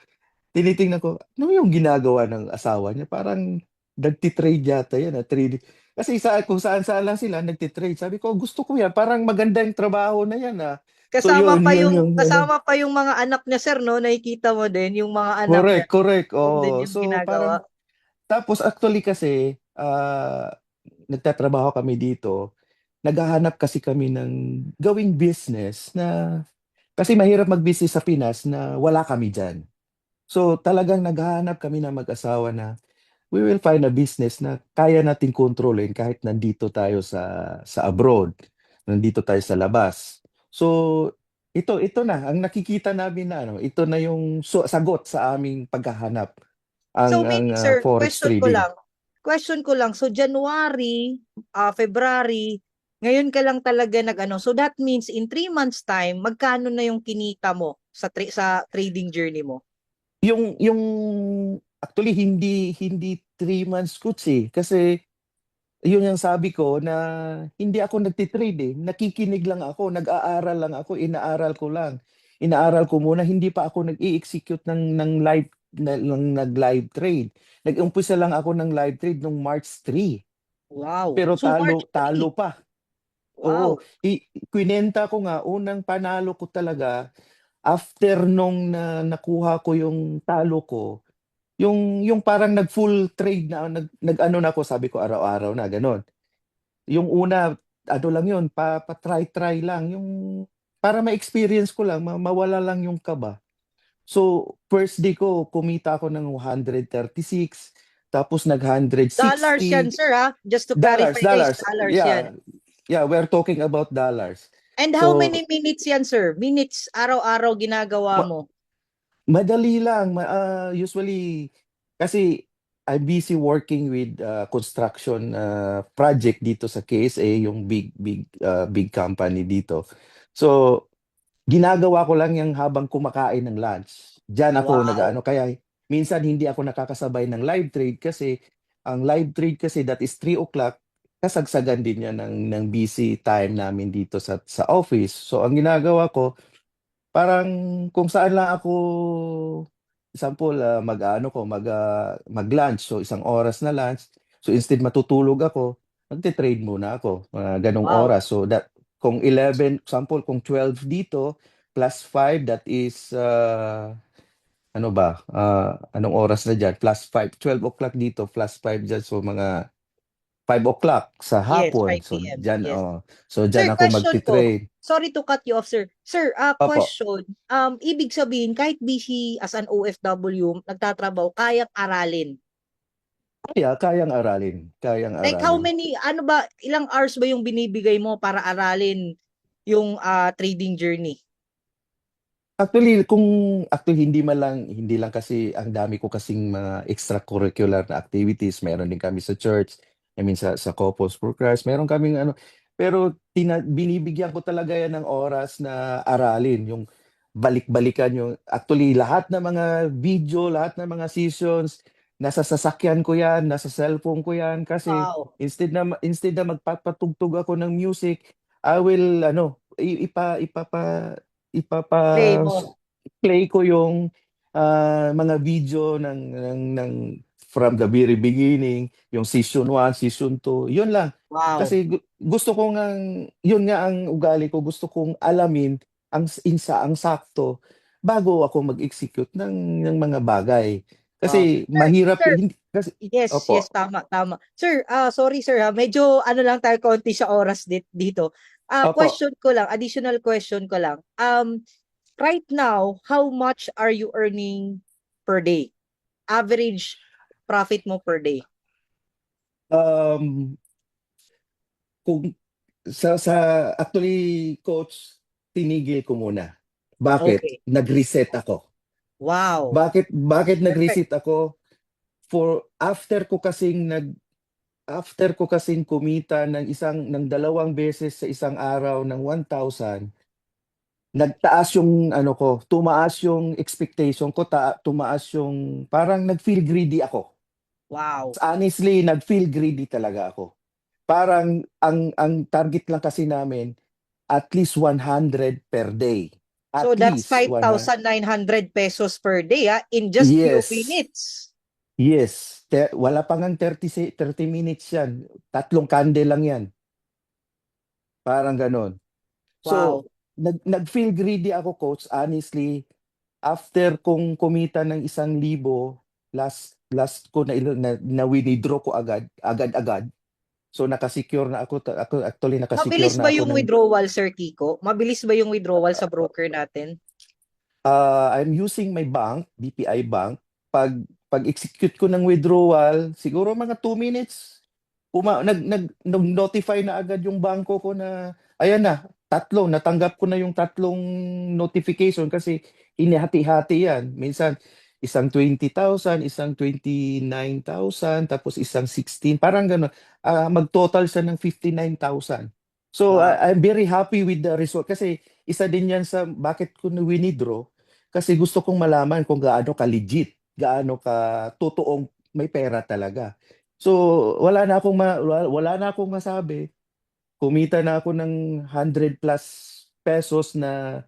tinitingnan ko, ano yung ginagawa ng asawa niya? Parang nagtitrade yata yan. Trade. Kasi kung saan-saan lang sila nagtitrade. Sabi ko, gusto ko yan. Parang maganda yung trabaho na yan. So yun yung ano. Kasama pa yung mga anak niya sir no, nakikita mo din yung mga anak niya. Correct, correct. Yun din Oh, yung so ginagawa. parang, tapos actually kasi, nagtatrabaho kami dito. Naghahanap kasi kami ng gawing business kasi mahirap mag-business sa Pinas na wala kami dyan. So talagang naghahanap kami ng mag-asawa na we will find a business na kaya nating kontrolin kahit nandito tayo sa abroad, nandito tayo sa labas. So ito na ang nakikita namin na ito na yung sagot sa aming paghahanap ang So ang meaning sir, forex trading. question ko lang, so January, February, ngayon ka lang talaga nag-ano. So that means in 3 months time, magkano na yung kinita mo sa trading journey mo? Yung actually hindi hindi 3 months coach kasi yun yung sabi ko na hindi ako nagtitrade nakikinig lang ako, nag-aaral lang ako, inaaral ko lang. Inaaral ko muna, hindi pa ako nag-i-execute ng nag-live trade. Nag-umpisa lang ako ng live trade nung March 3. Wow. Pero So talo March talo 3. pa. Oo, Wow. kwinenta ko nga unang panalo ko talaga after nung nakuha ko yung talo ko. Yung parang nag-full trade na nag-ano na ako, sabi ko araw-araw na gano'n. Yung una, ano lang yun, pa-try-try lang. Yung para ma-experience ko lang, mawala lang yung kaba. So, first day ko, kumita ako ng 136, tapos Dollars yan, nag-160. sir, ha? Just to Dollars, clarify guys, dollars. dollars yan. Yeah, yeah, we're talking about dollars. And how So, many minutes yan, sir? Minutes, araw-araw ginagawa ma- mo. madali lang. Usually, kasi I'm busy working with construction project dito sa KSA, yung big company dito. So, ginagawa ko lang yung habang kumakain ng lunch. Diyan ako Wow. nag-ano. Kaya minsan hindi ako nakakasabay ng live trade kasi ang live trade kasi that is 3 o'clock. Kasagsagan din yan ng busy time namin dito sa office. So ang ginagawa ko, parang kung saan lang ako, example, mag-lunch. So isang oras na lunch. So instead matutulog ako, magte-trade muna ako. Ganong Wow. oras. So that kung 11, example, kung 12 dito, plus 5, that is, ano ba? Anong oras na dyan? Plus 5, 12 o'clock dito, plus 5 dyan. So mga 5 o'clock sa Yes, hapon. So 5 p.m. dyan, Yes. So Sir, dyan ako question ko. magti-trade. Sorry to cut you off, sir. Sir, Opo. question. Ibig sabihin, kahit busy as an OFW, nagtatrabaho, kayang aralin. Kayang aralin. Kayang Like how aralin. many, ano ba, ilang hours ba yung binibigay mo para aralin yung trading journey? Actually hindi lang kasi ang dami ko kasing mga extracurricular na activities. Meron din kami sa church, I mean sa Couples for Christ, meron kaming ano, pero binibigyan ko talaga yan ng oras na aralin yung balik-balikan yung actually lahat ng mga video, lahat ng mga seasons, nasa sasakyan ko yan, nasa cellphone ko yan kasi Wow. instead na magpapatugtog ako ng music, I will ipapa Play mo. play ko yung mga video ng from the very beginning, yung season 1, season 2, yun lang. Wow. Kasi gusto ko yun nga ang ugali ko, gusto kong alamin ang sakto bago ako mag-execute ng mga bagay. Wow. Kasi Sir, mahirap, sir, hindi, kasi, yes, yes, opo, tama, tama. Sir, sorry sir ha, medyo ano lang tayo konti sa oras dito. opo. Question ko lang, additional question ko lang. Right now, how much are you earning per day? Average profit mo per day. Um, kung sa actually coach, tinigil ko muna. Okay. Bakit? Nag-reset ako. Wow. Bakit Perfect. nag-reset ako? For after ko kasing kumita ng dalawang beses sa isang araw ng 1,000, nagtaas yung ano ko, tumaas yung expectation ko, tumaas yung parang nag-feel greedy ako. Wow. Honestly, nag-feel greedy talaga ako. Parang ang target lang kasi namin at least 100 per day. So At that's least 100. 5,900 pesos per day in just few Yes. minutes. Yes. Wala pa ngang 30 minutes yan. Tatlong candle lang yan. Parang ganon. Wow. So, nag-feel greedy ako, coach. Honestly, after kong kumita ng 1,000, last ko na withdraw ko agad-agad. So, nakasecure na ako actually nakasecure Mabilis na ba ako yung ng withdrawal, Sir Kiko? Mabilis ba yung withdrawal sa broker natin? I'm using my bank, BPI Bank. Pag-execute ko ng withdrawal, siguro mga 2 minutes, nag-notify na agad yung bangko ko na, ayan na, natanggap ko na yung tatlong notification kasi hinihati-hati yan. Minsan, isang 20,000, isang 29,000, tapos isang 16, parang gano'n. Mag-total siya ng 59,000. So, Wow. I'm very happy with the result kasi isa din yan sa bakit ko na-withdraw kasi gusto kong malaman kung gaano ka-legit, gaano ka totoong may pera talaga. So, wala na akong masabi. Kumita na ako ng 100 plus pesos na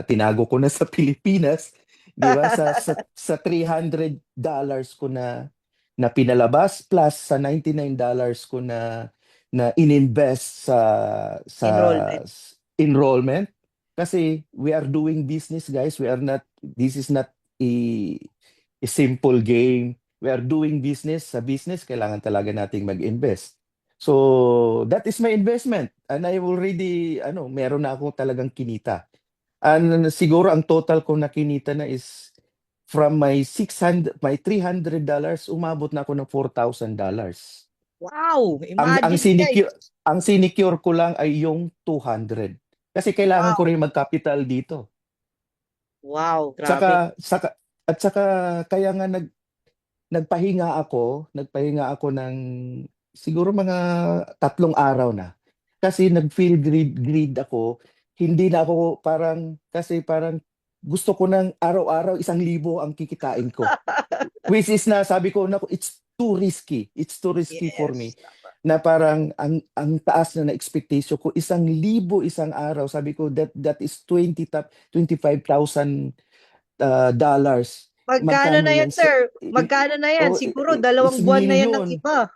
tinago ko na sa Pilipinas, 'di ba? Sa $300 ko na pinalabas plus sa $99 ko na ininvest sa Enrollment. enrollment kasi we are doing business, guys. This is not a, a simple game. We are doing business. Sa business, kailangan talaga nating mag-invest. So, that is my investment. And I already, meron na ako talagang kinita. And siguro ang total ko na kinita na is from my $300, umabot na ako ng $4,000. Wow, Ang imagine guys. sinecure ko lang ay yung 200. Kasi kailangan ko Wow, rin mag-capital dito. wow, grabe. Saka kaya nga nagpahinga ako ng siguro mga 3 araw na. Kasi nag-feel greed ako. Hindi na ako parang gusto ko ng araw-araw 1,000 ang kikitain ko. Which is na sabi ko, naku, it's too risky. It's too risky for me. Yes. Na parang ang taas na expectation ko, 1,000 isang araw. Sabi ko, that is 25,000 dollars. Magkano Magkano na yan, yan? sir? Magkano na yan? Oh, Siguro is 2 buwan na yan ng million. iba.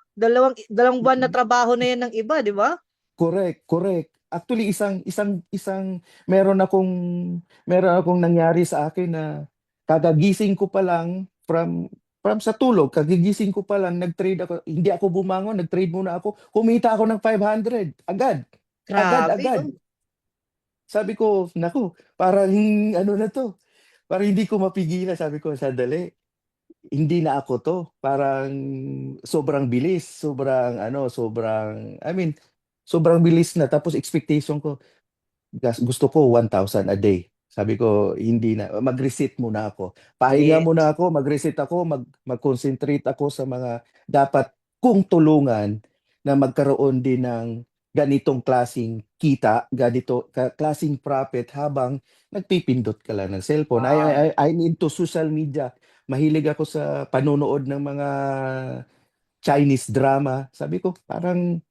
Dalawang buwan na trabaho na yan ng iba, di ba? Correct, correct. Actually, isang meron akong nangyari sa akin na kagagising ko pa lang from sa tulog, kagigising ko pa lang, nag-trade ako, hindi ako bumangon, nag-trade muna ako, kumita ako ng 500, agad, agad, Grabe, agad. oh. Sabi ko, naku, parang ano na to, parang hindi ko mapigilan, sabi ko, sandali, hindi na ako to. Parang sobrang bilis, sobrang bilis na. Tapos expectation ko, gusto ko 1,000 a day. Sabi ko, hindi na, mag-reset muna ako. Pahinga Yes. muna ako, mag-reset ako, mag-concentrate ako sa mga dapat kong tulungan na magkaroon din ng ganitong klasing kita, klasing profit habang nagpipindot ka lang ng cellphone. Wow. I'm into social media. Mahilig ako sa panonood ng mga Chinese drama. Sabi ko, parang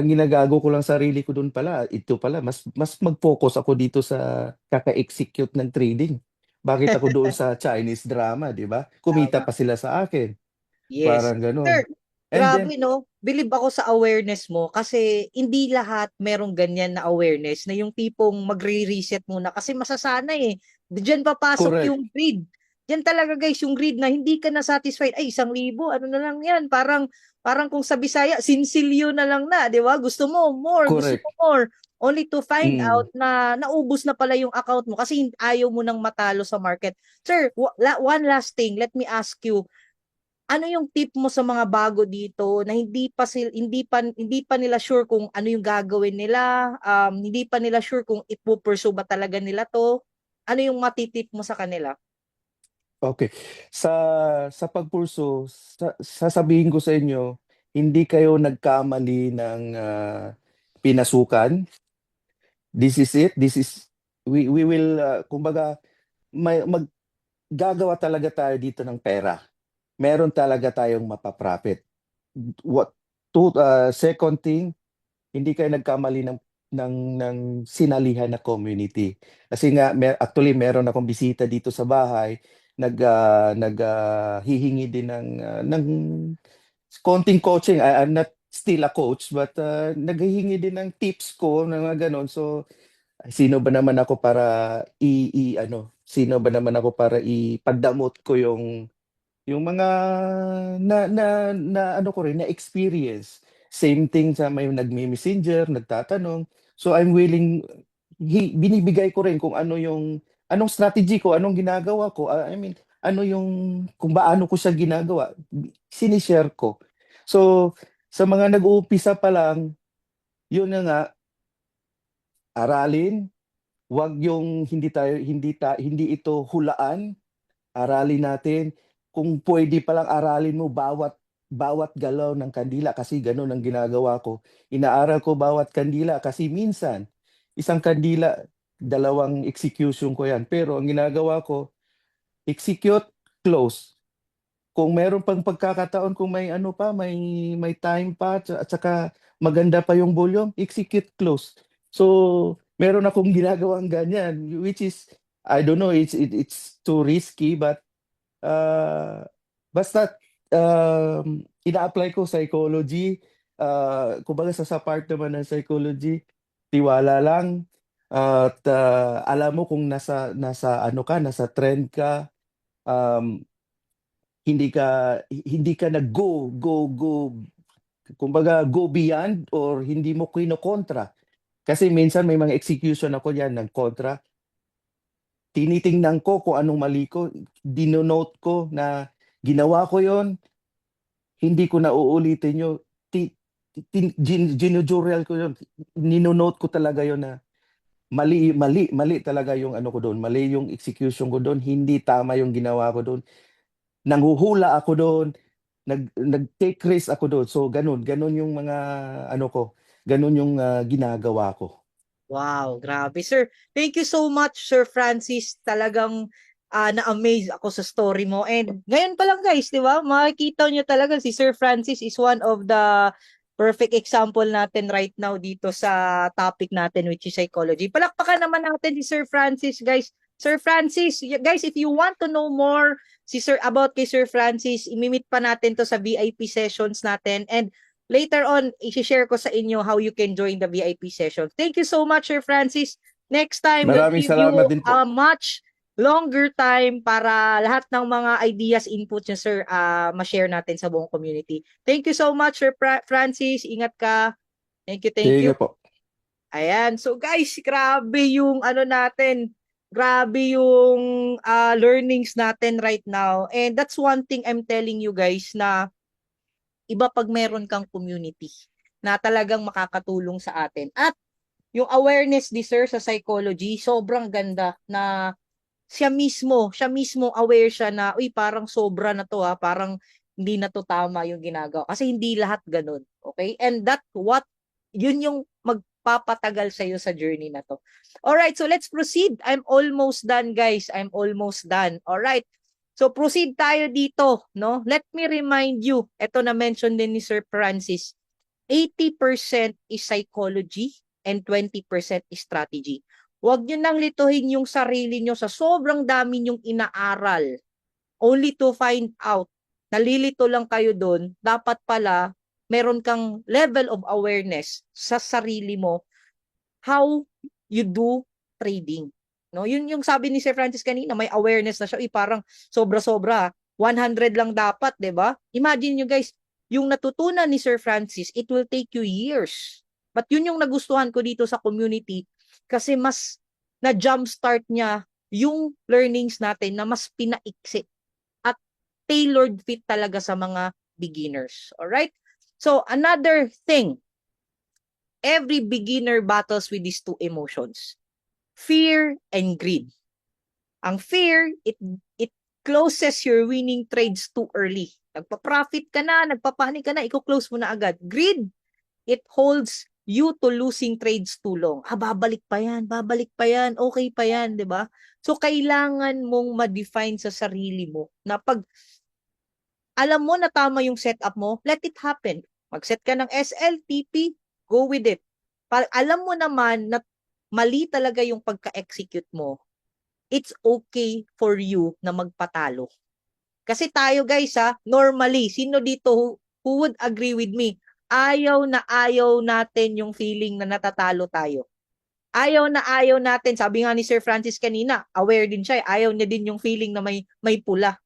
ginagago ko lang sarili ko doon pala. Ito pala, mas mag-focus ako dito sa kaka-execute ng trading. Bakit ako doon sa Chinese drama, di ba? Kumita Tama. pa sila sa akin. Yes. Parang ganun. Sir, And then, grabe no. Believe ako sa awareness mo kasi hindi lahat merong ganyan na awareness na yung tipong magre-reset muna kasi masasanay eh. Diyan papasok correct. yung greed. Diyan talaga guys yung greed na hindi ka na satisfied. Ay, 1,000, ano na lang yan. Parang kung sa Bisaya, sinsilyo na lang na, di ba? Gusto mo more, gusto mo Correct. more. Only to find out Mm. na naubos na pala yung account mo kasi ayaw mo nang matalo sa market. Sir, one last thing, let me ask you, ano yung tip mo sa mga bago dito na hindi pa nila sure kung ano yung gagawin nila, hindi pa nila sure kung ipupursue ba talaga nila to? Ano yung matitip mo sa kanila? Okay. Sa pagpurso, sasabihin ko sa inyo, hindi kayo nagkamali ng pinasukan. This is it. We will, kumbaga, gagawa talaga tayo dito ng pera. Meron talaga tayong mapaprofit. What, second thing, hindi kayo nagkamali ng sinalihan na community. Kasi nga, actually, meron akong bisita dito sa bahay, hihingi din ng konting coaching. I'm not still a coach, but naghihingi din ng tips ko, ng mga ganon. So, sino ba naman ako para ipagdamot ko yung mga na ano ko rin na experience. Same thing sa may nagme-messenger, nagtatanong. So I'm willing, binibigay ko rin kung anong strategy ko, anong ginagawa ko. I mean, kung paano ko siya ginagawa, sinishare ko. So sa mga nag-uumpisa pa lang, yun na nga, aralin, wag yung hindi ito hulaan. Aralin natin. Kung pwede palang aralin mo bawat galaw ng kandila kasi ganun ang ginagawa ko. Inaaral ko bawat kandila kasi minsan isang kandila, dalawang execution ko yan. Pero ang ginagawa ko, execute, close. Kung meron pang pagkakataon, kung may ano pa, may time pa, at saka maganda pa yung volume, execute close. So, meron akong ginagawang ganyan, which is, I don't know, it's too risky, but basta ina-apply ko psychology, kumbaga sa part naman ng psychology, tiwala lang, at alam mo kung nasa trend ka, um, hindi ka nag-go, kumbaga go beyond or hindi mo kinokontra. Kasi minsan may mga execution ako yan ng kontra. tinitingnan ko kung anong mali ko, dinonote ko na ginawa ko yon, hindi ko na uulitin yun. Ginujurial ko yun. Ninonote ko talaga yun na mali talaga yung ano ko doon. Mali yung execution ko doon. Hindi tama yung ginawa ko doon. Nanghuhula ako doon. Nag-take risk ako doon. So, ganun yung mga ano ko. Ganun yung ginagawa ko. Wow, grabe sir. Thank you so much Sir Francis. Talagang na-amaze ako sa story mo. And ngayon pa lang guys, 'di ba? Makikita niyo talaga si Sir Francis is one of the perfect example natin right now dito sa topic natin which is psychology. Palakpakan naman natin si Sir Francis, guys. Sir Francis, guys, if you want to know more about kay Sir Francis, imimit pa natin to sa VIP sessions natin. And later on, i-share ko sa inyo how you can join the VIP session. Thank you so much, Sir Francis. Next time, we'll Maraming give you salamat din po. a much longer time para lahat ng mga ideas, inputs nyo, sir, ma-share natin sa buong community. Thank you so much, Sir Francis. Ingat ka. Thank you, thank you. Sige po. Ayan. So guys, grabe yung ano natin. Grabe yung learnings natin right now. And that's one thing I'm telling you guys na iba pag meron kang community na talagang makakatulong sa atin. At yung awareness ni sir sa psychology, sobrang ganda na siya mismo aware siya na, uy, parang sobra na to ha, parang hindi na to tama yung ginagawa. Kasi hindi lahat ganun. Okay? And yun yung magpapatagal sa'yo sa journey na to. Alright, so let's proceed. I'm almost done, guys. I'm almost done. Alright. So proceed tayo dito, no? Let me remind you, ito na mention din ni Sir Francis, 80% is psychology and 20% is strategy. Huwag nyo nang lituhin yung sarili nyo sa sobrang dami nyong inaaral only to find out, nalilito lang kayo doon, dapat pala meron kang level of awareness sa sarili mo how you do trading. No, yun yung sabi ni Sir Francis kanina, may awareness na siya, parang sobra-sobra, 100 lang dapat, 'di ba? Imagine nyo guys, yung natutunan ni Sir Francis, it will take you years. But yun yung nagustuhan ko dito sa community kasi mas na jumpstart niya yung learnings natin na mas pinaiksi at tailored fit talaga sa mga beginners. Alright? So, another thing, every beginner battles with these two emotions, fear and greed. Ang fear, it closes your winning trades too early. Nagpa-profit ka na, nagpapanik ka na, i-close mo na agad. Greed, it holds you to losing trades too long. Babalik pa yan, okay pa yan, di ba? So, kailangan mong ma-define sa sarili mo na pag alam mo na tama yung setup mo, let it happen. Mag-set ka ng SL, TP, go with it. Pag alam mo naman na mali talaga yung pagka-execute mo, it's okay for you na magpatalo. Kasi tayo guys normally, sino dito who would agree with me? Ayaw na ayaw natin yung feeling na natatalo tayo. Ayaw na ayaw natin, sabi nga ni Sir Francis kanina, aware din siya, ayaw niya din yung feeling na may pula.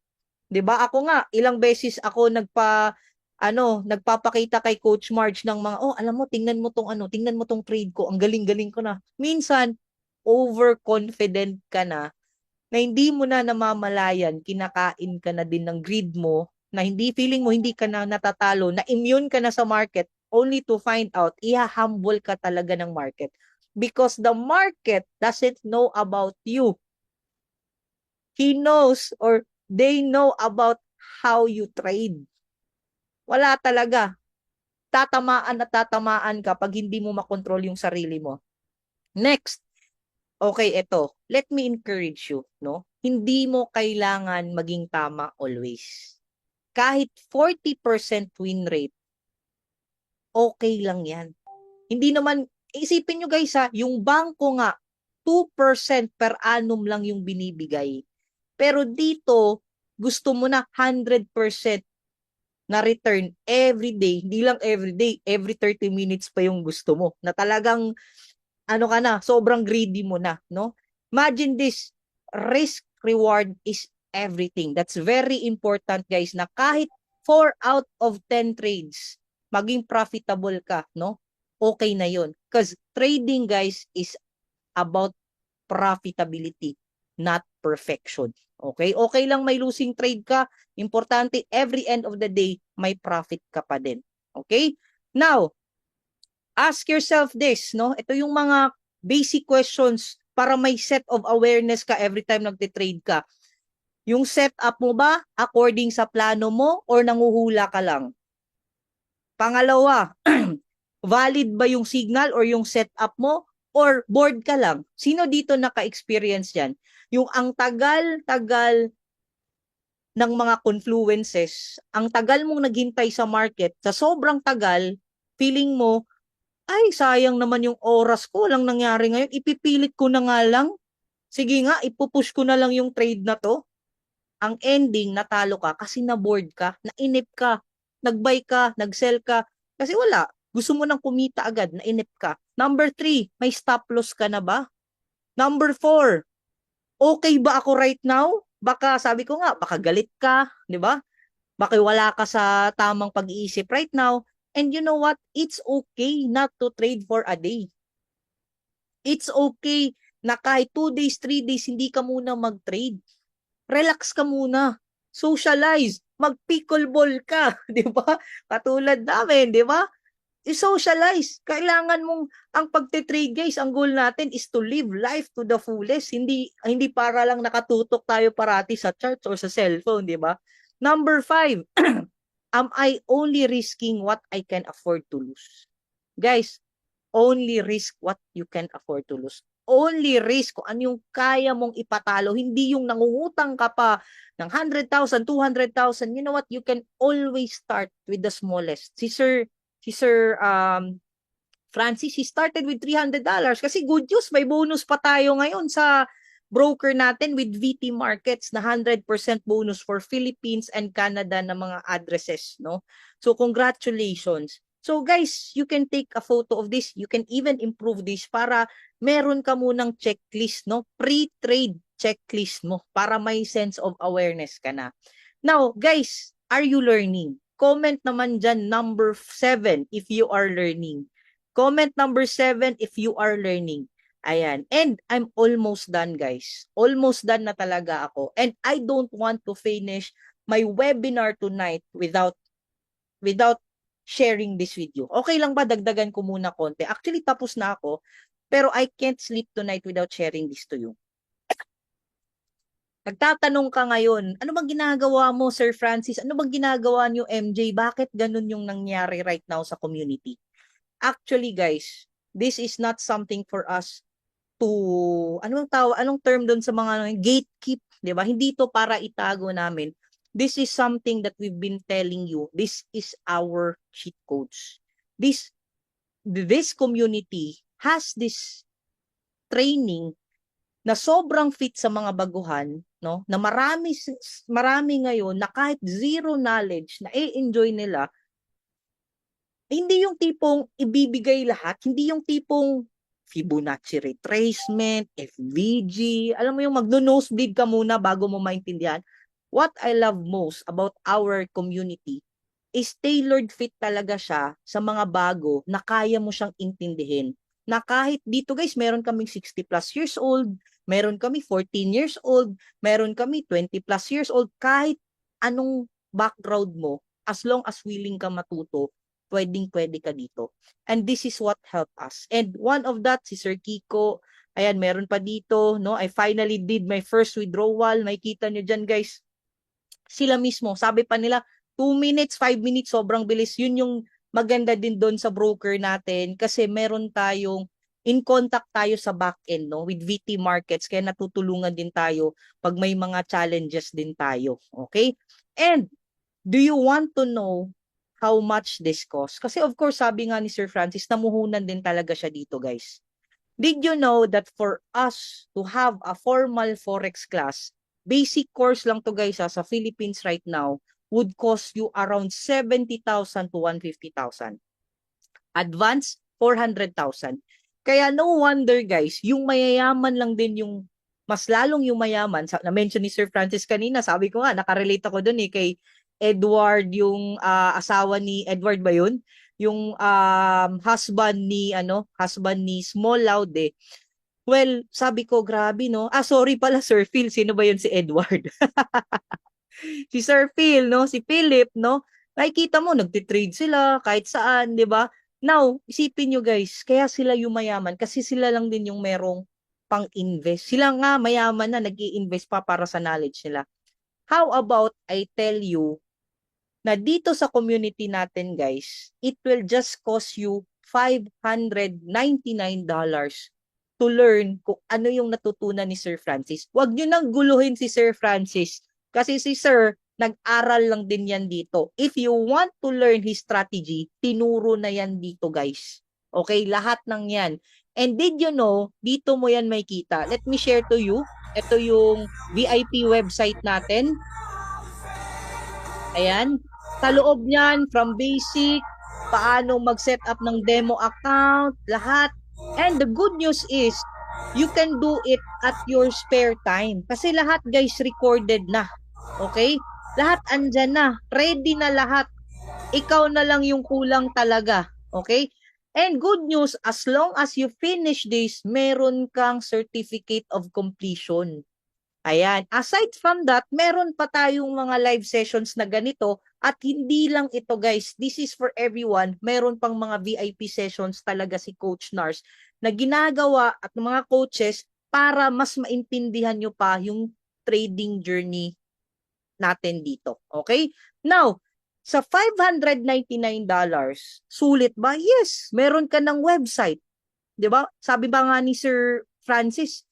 'Di ba? Ako nga, ilang beses ako nagpapakita kay Coach Marge ng mga, alam mo, tingnan mo tong trade ko, ang galing-galing ko na. Minsan, overconfident ka na hindi mo na namamalayan, kinakain ka na din ng greed mo, na hindi feeling mo hindi ka na natatalo, na immune ka na sa market, only to find out, humble ka talaga ng market. Because the market doesn't know about you. He knows or they know about how you trade. Wala talaga. Tatamaan at tatamaan ka pag hindi mo makontrol yung sarili mo. Next, okay, ito. Let me encourage you, no? Hindi mo kailangan maging tama always. Kahit 40% win rate, okay lang yan. Hindi naman, isipin nyo guys yung bangko nga, 2% per annum lang yung binibigay. Pero dito, gusto mo na 100% na return every day, hindi lang every day, every 30 minutes pa yung gusto mo. Na talagang, sobrang greedy mo na, no? Imagine this, risk reward is everything. That's very important, guys, na kahit 4 out of 10 trades, maging profitable ka, no? Okay na yun. Because trading, guys, is about profitability. not perfection. Okay? Okay lang may losing trade ka. Importante, every end of the day, may profit ka pa din. Okay? Now, ask yourself this, no? Ito yung mga basic questions para may set of awareness ka every time nagte-trade ka. Yung setup mo ba according sa plano mo or nanguhula ka lang? Pangalawa, valid ba yung signal or yung setup mo or bored ka lang? Sino dito naka-experience yan? Yung ang tagal-tagal ng mga confluences, ang tagal mong naghintay sa market, sa sobrang tagal, feeling mo, ay sayang naman yung oras ko, lang nangyari ngayon, ipipilit ko na nga lang. Sige nga, ipupush ko na lang yung trade na to. Ang ending, natalo ka kasi na-bored ka, nainip ka, nag-buy ka, nag-sell ka. Kasi wala, gusto mo nang kumita agad, nainip ka. Number 3, may stop loss ka na ba? Number 4, okay ba ako right now? Baka sabi ko nga, baka galit ka, di ba? Baka wala ka sa tamang pag-iisip right now. And you know what? It's okay not to trade for a day. It's okay na kahit 2 days, 3 days, hindi ka muna mag-trade. Relax ka muna. Socialize. Mag-pickleball ka. Di ba? Katulad namin, di ba? I-socialize. Kailangan mong, ang pagte-trade guys, ang goal natin is to live life to the fullest. Hindi para lang nakatutok tayo parati sa charts or sa cellphone, di ba? Number 5, am I only risking what I can afford to lose? Guys, only risk what you can afford to lose. Only risk kung ano yung kaya mong ipatalo, hindi yung nangungutang ka pa ng 100,000, 200,000. You know what? You can always start with the smallest. Si Sir Francis, he started with $300 kasi good news, may bonus pa tayo ngayon sa broker natin with VT Markets na 100% bonus for Philippines and Canada na mga addresses, no? So congratulations. So guys, you can take a photo of this. You can even improve this para meron ka munang checklist, no? Pre-trade checklist mo para may sense of awareness ka na. Now, guys, are you learning? Comment naman dyan number 7 if you are learning. Comment number 7 if you are learning. Ayan. And I'm almost done, guys. Almost done na talaga ako. And I don't want to finish my webinar tonight without sharing this video. Okay lang ba dagdagan ko muna konti? Actually, tapos na ako. Pero I can't sleep tonight without sharing this to you. Nagtatanong ka ngayon, ano bang ginagawa mo, Sir Francis? Ano bang ginagawa niyo, MJ? Bakit ganun yung nangyari right now sa community? Actually, guys, this is not something for us to, anong term doon sa mga gatekeep, di ba? Hindi to para itago namin. This is something that we've been telling you. This is our cheat codes. This community has this training na sobrang fit sa mga baguhan, no? Na marami ngayon na kahit zero knowledge na i-enjoy nila. Hindi yung tipong ibibigay lahat, hindi yung tipong Fibonacci retracement, FVG, alam mo yung magno-nosebleed ka muna bago mo maintindihan. What I love most about our community is tailored fit talaga siya sa mga bago na kaya mo siyang intindihin. Na kahit dito guys, meron kaming 60 plus years old, meron kami 14 years old, meron kami 20 plus years old, kahit anong background mo, as long as willing ka matuto, pwedeng-pwede ka dito. And this is what helped us. And one of that, si Sir Kiko, ayan, meron pa dito, no? I finally did my first withdrawal. Makikita nyo dyan, guys. Sila mismo, sabi pa nila, 2 minutes, 5 minutes, sobrang bilis. Yun yung maganda din doon sa broker natin kasi meron tayong in contact tayo sa back-end, no? With VT Markets, kaya natutulungan din tayo pag may mga challenges din tayo. Okay? And, do you want to know how much this costs? Kasi of course, sabi nga ni Sir Francis, namuhunan din talaga siya dito, guys. Did you know that for us to have a formal Forex class, basic course lang to guys sa Philippines right now, would cost you around 70,000 to 150,000. Advance, 400,000. Kaya no wonder guys, yung mayayaman lang din yung mas lalong yung mayaman, na-mention ni Sir Francis kanina, sabi ko nga, nakarelate ako dun kay Edward, yung asawa ni Edward ba yun? Yung husband ni Small Laude. Well, sabi ko, grabe, no? Ah, sorry pala, Sir Phil. Sino ba yun? Si Edward. Si Sir Phil, no? Si Philip, no? Nakikita mo, nagtitrade sila kahit saan, di ba? Now, isipin nyo guys, kaya sila yumayaman kasi sila lang din yung merong pang-invest. Sila nga mayaman na nag invest pa para sa knowledge nila. How about I tell you na dito sa community natin guys, it will just cost you $599 to learn kung ano yung natutunan ni Sir Francis. Huwag nyo nang guluhin si Sir Francis kasi si Sir, nag-aral lang din yan dito. If you want to learn his strategy, tinuro na yan dito guys. Okay, lahat ng yan. And did you know, dito mo yan may kita. Let me share to you. Ito yung VIP website natin. Ayan. Sa loob niyan, from basic, paano mag-set up ng demo account, lahat. And the good news is, you can do it at your spare time. Kasi lahat guys, recorded na. Okay? Lahat andyan na. Ready na lahat. Ikaw na lang yung kulang talaga. Okay? And good news, as long as you finish this, meron kang certificate of completion. Ayan. Aside from that, meron pa tayong mga live sessions na ganito at hindi lang ito guys. This is for everyone. Meron pang mga VIP sessions talaga si Coach Nars na ginagawa at mga coaches para mas maintindihan nyo pa yung trading journey natin dito. Okay? Now, sa $599, sulit ba? Yes. Meron ka ng website. 'Di ba? Sabi ba nga ni Sir Francis,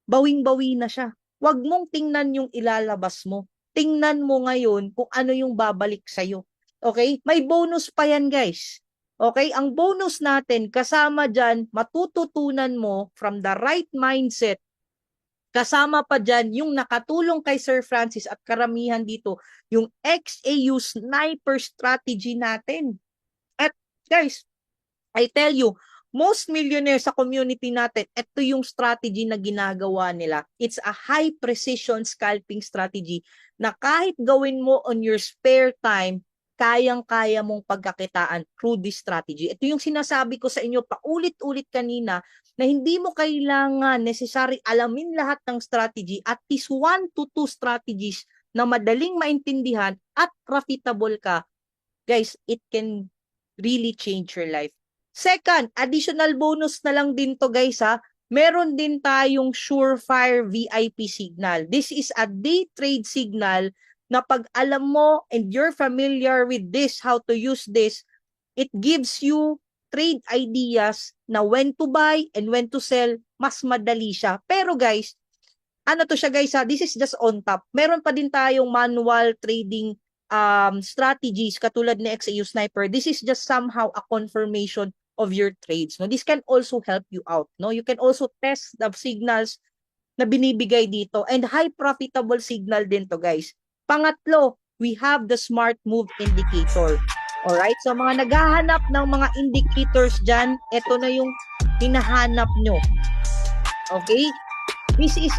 bawing-bawi na siya. Huwag mong tingnan yung ilalabas mo. Tingnan mo ngayon kung ano yung babalik sa'yo. Okay? May bonus pa yan, guys. Okay? Ang bonus natin, kasama dyan, matututunan mo from the right mindset. Kasama pa dyan yung nakatulong kay Sir Francis at karamihan dito, yung XAU sniper strategy natin. At guys, I tell you, most millionaires sa community natin, ito yung strategy na ginagawa nila. It's a high precision scalping strategy na kahit gawin mo on your spare time, kayang-kaya mong pagkakitaan through this strategy. Ito yung sinasabi ko sa inyo paulit-ulit kanina na hindi mo kailangan necessary alamin lahat ng strategy, at least 1 to 2 strategies na madaling maintindihan at profitable ka. Guys, it can really change your life. Second, additional bonus na lang din to guys ha. Meron din tayong Surefire VIP signal. This is a day trade signal na pag alam mo and you're familiar with this, how to use this, it gives you trade ideas na when to buy and when to sell, mas madali siya. Pero guys, ano to siya guys ha, this is just on top. Meron pa din tayong manual trading strategies katulad ni XAU Sniper. This is just somehow a confirmation of your trades. No, this can also help you out. No, you can also test the signals na binibigay dito, and high profitable signal din to guys. Pangatlo, we have the smart move indicator. Alright, so mga naghahanap ng mga indicators dyan, ito na yung hinahanap nyo. Okay, this is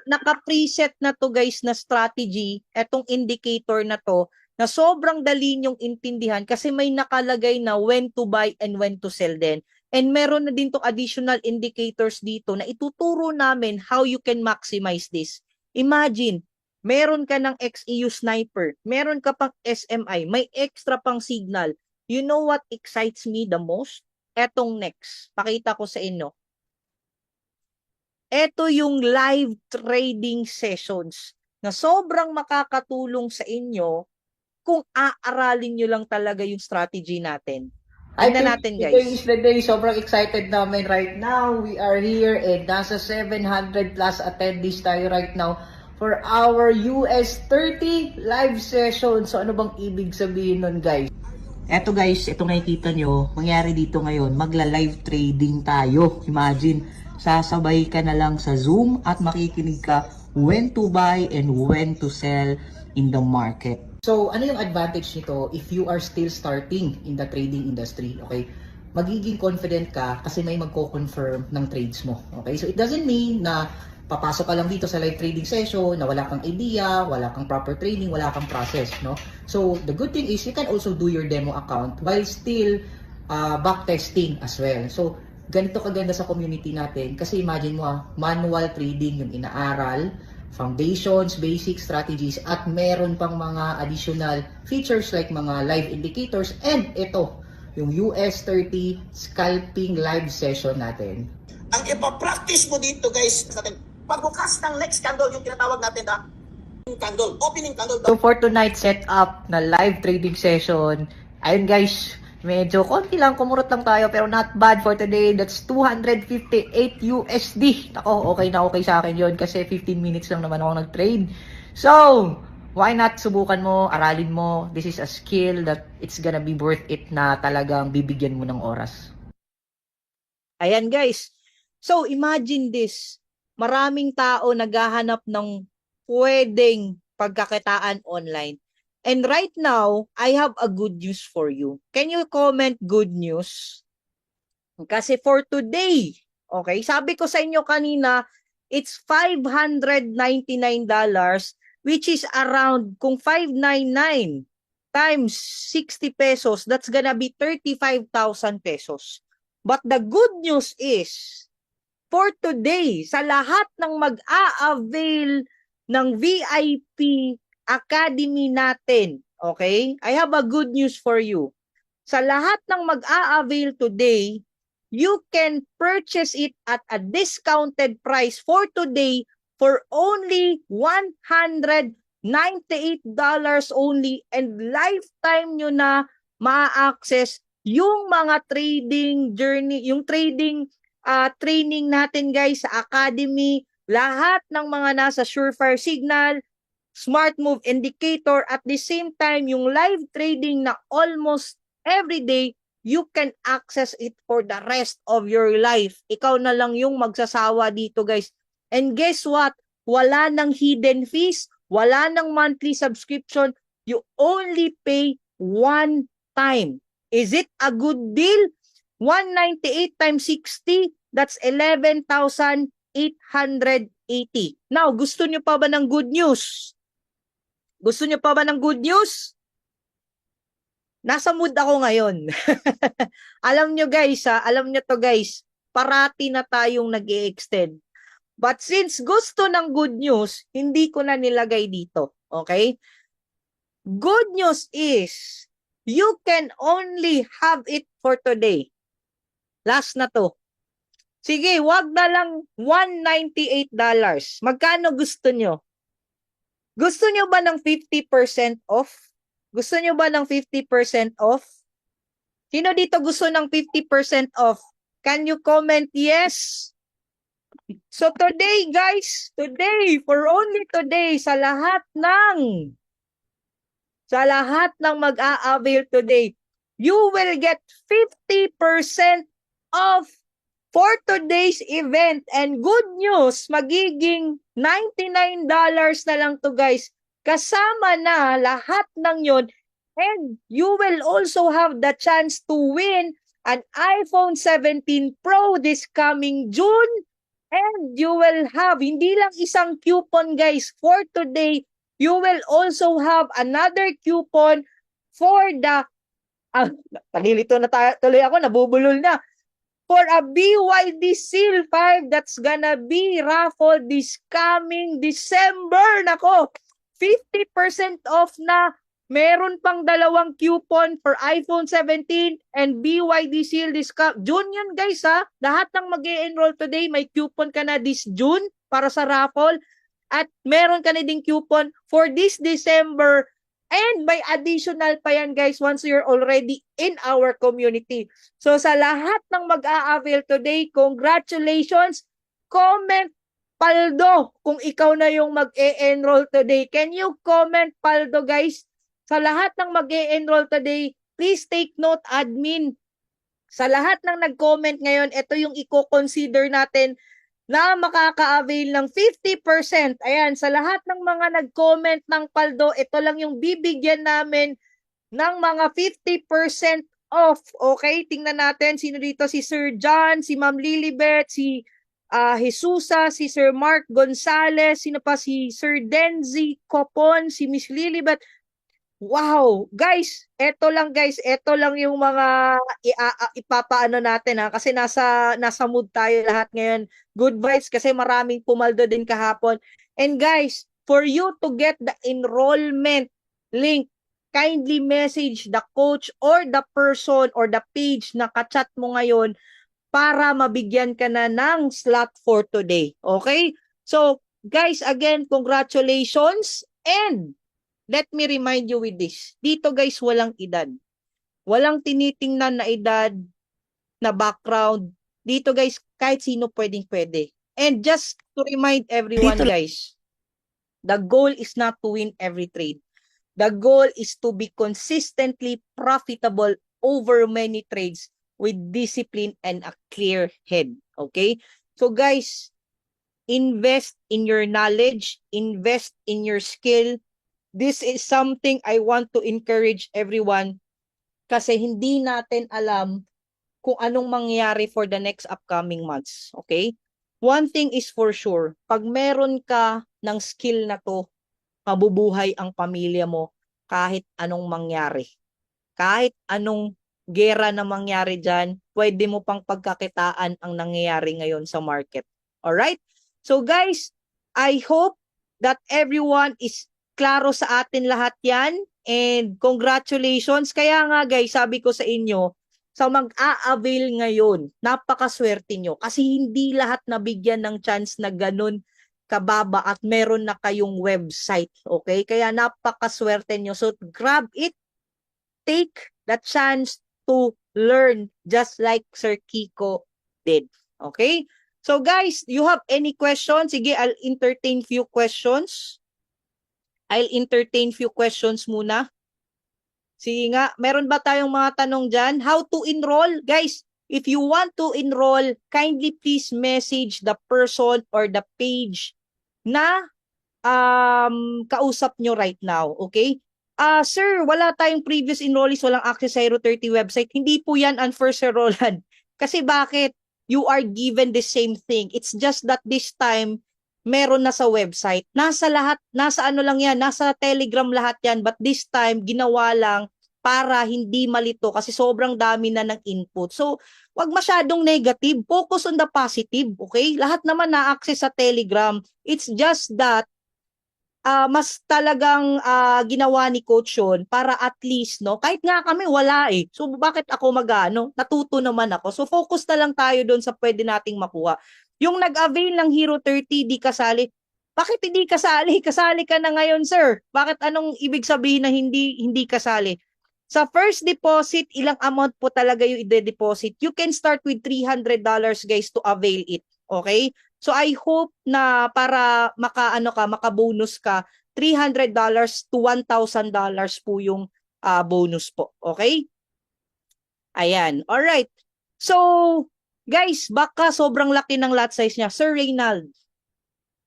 naka-preset na to guys na strategy, etong indicator na to, na sobrang dali nyong intindihan kasi may nakalagay na when to buy and when to sell din. And meron na din to additional indicators dito na ituturo namin how you can maximize this. Imagine, meron ka ng XAU Sniper, meron ka pang SMI, may extra pang signal. You know what excites me the most? Etong next, pakita ko sa inyo. Ito yung live trading sessions na sobrang makakatulong sa inyo kung aaralin nyo lang talaga yung strategy natin. Tignan natin guys. Today is the day. Sobrang excited namin right now. We are here and nasa 700 plus attendees tayo right now for our US 30 live session. So ano bang ibig sabihin nun guys? Eto guys, ito nakikita nyo, mangyari dito ngayon, magla-live trading tayo. Imagine, sasabay ka na lang sa Zoom at makikinig ka when to buy and when to sell in the market. So, ano yung advantage nito if you are still starting in the trading industry, okay? Magiging confident ka kasi may magko-confirm ng trades mo, okay? So, it doesn't mean na papasok ka lang dito sa live trading session na wala kang idea, wala kang proper training, wala kang process, no? So, the good thing is you can also do your demo account while still backtesting as well. So, ganito kaganda sa community natin. Kasi imagine mo manual trading yung inaaral, foundations, basic strategies, at meron pang mga additional features like mga live indicators, and ito, yung US 30 scalping live session natin. Ang ipapractice mo dito guys, natin, pagbukas ng next candle, yung tinatawag natin na candle, opening candle. So for tonight's setup na live trading session, ayun guys, medyo konti lang, kumurot lang tayo, pero not bad for today. That's 258 USD. Ako, okay na okay sa akin yon kasi 15 minutes lang naman ako nag-trade. So, why not subukan mo, aralin mo. This is a skill that it's gonna be worth it na talagang bibigyan mo ng oras. Ayan guys. So imagine this. Maraming tao naghahanap ng pwedeng pagkakitaan online. And right now, I have a good news for you. Can you comment good news? Kasi for today, okay, sabi ko sa inyo kanina, it's $599, which is around, kung 599 times 60 pesos, that's gonna be 35,000 pesos. But the good news is, for today, sa lahat ng mag-a-avail ng VIP Academy natin, okay? I have a good news for you. Sa lahat ng mag-a-avail today, you can purchase it at a discounted price for today for only $198 only, and lifetime nyo na ma-access yung mga trading journey, yung trading training natin guys sa Academy, lahat ng mga nasa Surefire Signal, Smart Move Indicator, at the same time yung live trading na almost every day, you can access it for the rest of your life. Ikaw na lang yung magsasawa dito guys. And guess what? Wala nang hidden fees, wala nang monthly subscription, you only pay one time. Is it a good deal? 198 times 60, that's 11,880. Now, gusto nyo pa ba ng good news? Gusto nyo pa ba ng good news? Nasa mood ako ngayon. Alam nyo guys, alam nyo to guys, parati na tayong nag-i-extend. But since gusto ng good news, hindi ko na nilagay dito. Okay? Good news is, you can only have it for today. Last na to. Sige, wag na lang $198. Magkano gusto nyo? Gusto nyo ba ng 50% off? Gusto nyo ba ng 50% off? Sino dito gusto ng 50% off? Can you comment yes? So today guys, today, for only today, sa lahat ng mag-a-avail today, you will get 50% off for today's event. And good news, magiging $99 na lang to guys. Kasama na lahat ng yon. And you will also have the chance to win an iPhone 17 Pro this coming June. And you will have, hindi lang isang coupon guys, for today, you will also have another coupon for the, nalilito na tuloy ako, nabubulol na. For a BYD Seal 5 that's gonna be raffled this coming December. Nako, 50% off na. Meron pang dalawang coupon for iPhone 17 and BYD Seal this June yan guys ha. Lahat ng mag-e-enroll today, may coupon ka na this June para sa raffle. At meron ka na ding coupon for this December. And may additional pa yan guys once you're already in our community. So sa lahat ng mag-a-avail today, congratulations! Comment Paldo kung ikaw na yung mag-e-enroll today. Can you comment Paldo guys? Sa lahat ng mag-e-enroll today, please take note admin. Sa lahat ng nag-comment ngayon, ito yung i-consider natin na makaka-avail ng 50%. Ayan, sa lahat ng mga nag-comment ng Paldo, ito lang yung bibigyan namin ng mga 50% off. Okay, tingnan natin sino dito, si Sir John, si Ma'am Lilibet, si Jesusa, si Sir Mark Gonzales, sino pa, si Sir Denzi Copon, si Miss Lilibet. Wow! Guys, eto lang yung mga ipapaano natin ha kasi nasa mood tayo lahat ngayon. Good vibes kasi maraming pumaldo din kahapon. And guys, for you to get the enrollment link, kindly message the coach or the person or the page na kachat mo ngayon para mabigyan ka na ng slot for today. Okay? So, guys, again, congratulations and let me remind you with this. Dito guys, walang edad. Walang tinitingnan na edad, na background. Dito guys, kahit sino pwede. And just to remind everyone guys, the goal is not to win every trade. The goal is to be consistently profitable over many trades with discipline and a clear head. Okay? So guys, invest in your knowledge, invest in your skill. This is something I want to encourage everyone kasi hindi natin alam kung anong mangyayari for the next upcoming months. Okay? One thing is for sure, pag meron ka ng skill na to, mabubuhay ang pamilya mo kahit anong mangyari. Kahit anong gera na mangyari dyan, pwede mo pang pagkakitaan ang nangyayari ngayon sa market. Alright? So guys, I hope that everyone is klaro sa atin lahat yan. And congratulations. Kaya nga guys, sabi ko sa inyo, sa mag-a-avail ngayon, napakaswerte nyo. Kasi hindi lahat nabigyan ng chance na ganun kababa at meron na kayong website. Okay? Kaya napakaswerte nyo. So grab it. Take the chance to learn just like Sir Kiko did. Okay? So guys, you have any questions? Sige, I'll entertain few questions. Muna. Sige nga, meron ba tayong mga tanong dyan? How to enroll? Guys, if you want to enroll, kindly please message the person or the page na kausap nyo right now. Okay? Sir, wala tayong previous enrollees, walang access sa Hero 30 website. Hindi po yan unfair, Sir Roland. Kasi bakit? You are given the same thing. It's just that this time, meron na sa website. Nasa ano lang yan, nasa Telegram lahat yan. But this time, ginawa lang para hindi malito kasi sobrang dami na ng input. So, wag masyadong negative. Focus on the positive, okay? Lahat naman na-access sa Telegram. It's just that mas talagang ginawa ni coach yun para at least, no, kahit nga kami wala eh. So bakit ako natuto naman ako. So focus na lang tayo doon sa pwede nating makuha. Yung nag-avail ng Hero 30, di kasali. Bakit hindi kasali? Kasali ka na ngayon, sir. Bakit anong ibig sabihin na hindi kasali? Sa first deposit, ilang amount po talaga yung i-deposit? You can start with $300 guys to avail it. Okay? So I hope na para maka-bonus ka, $300 to $1,000 po yung bonus po. Okay? Ayan. Alright. So, guys, baka sobrang laki ng lot size niya. Sir Reynald,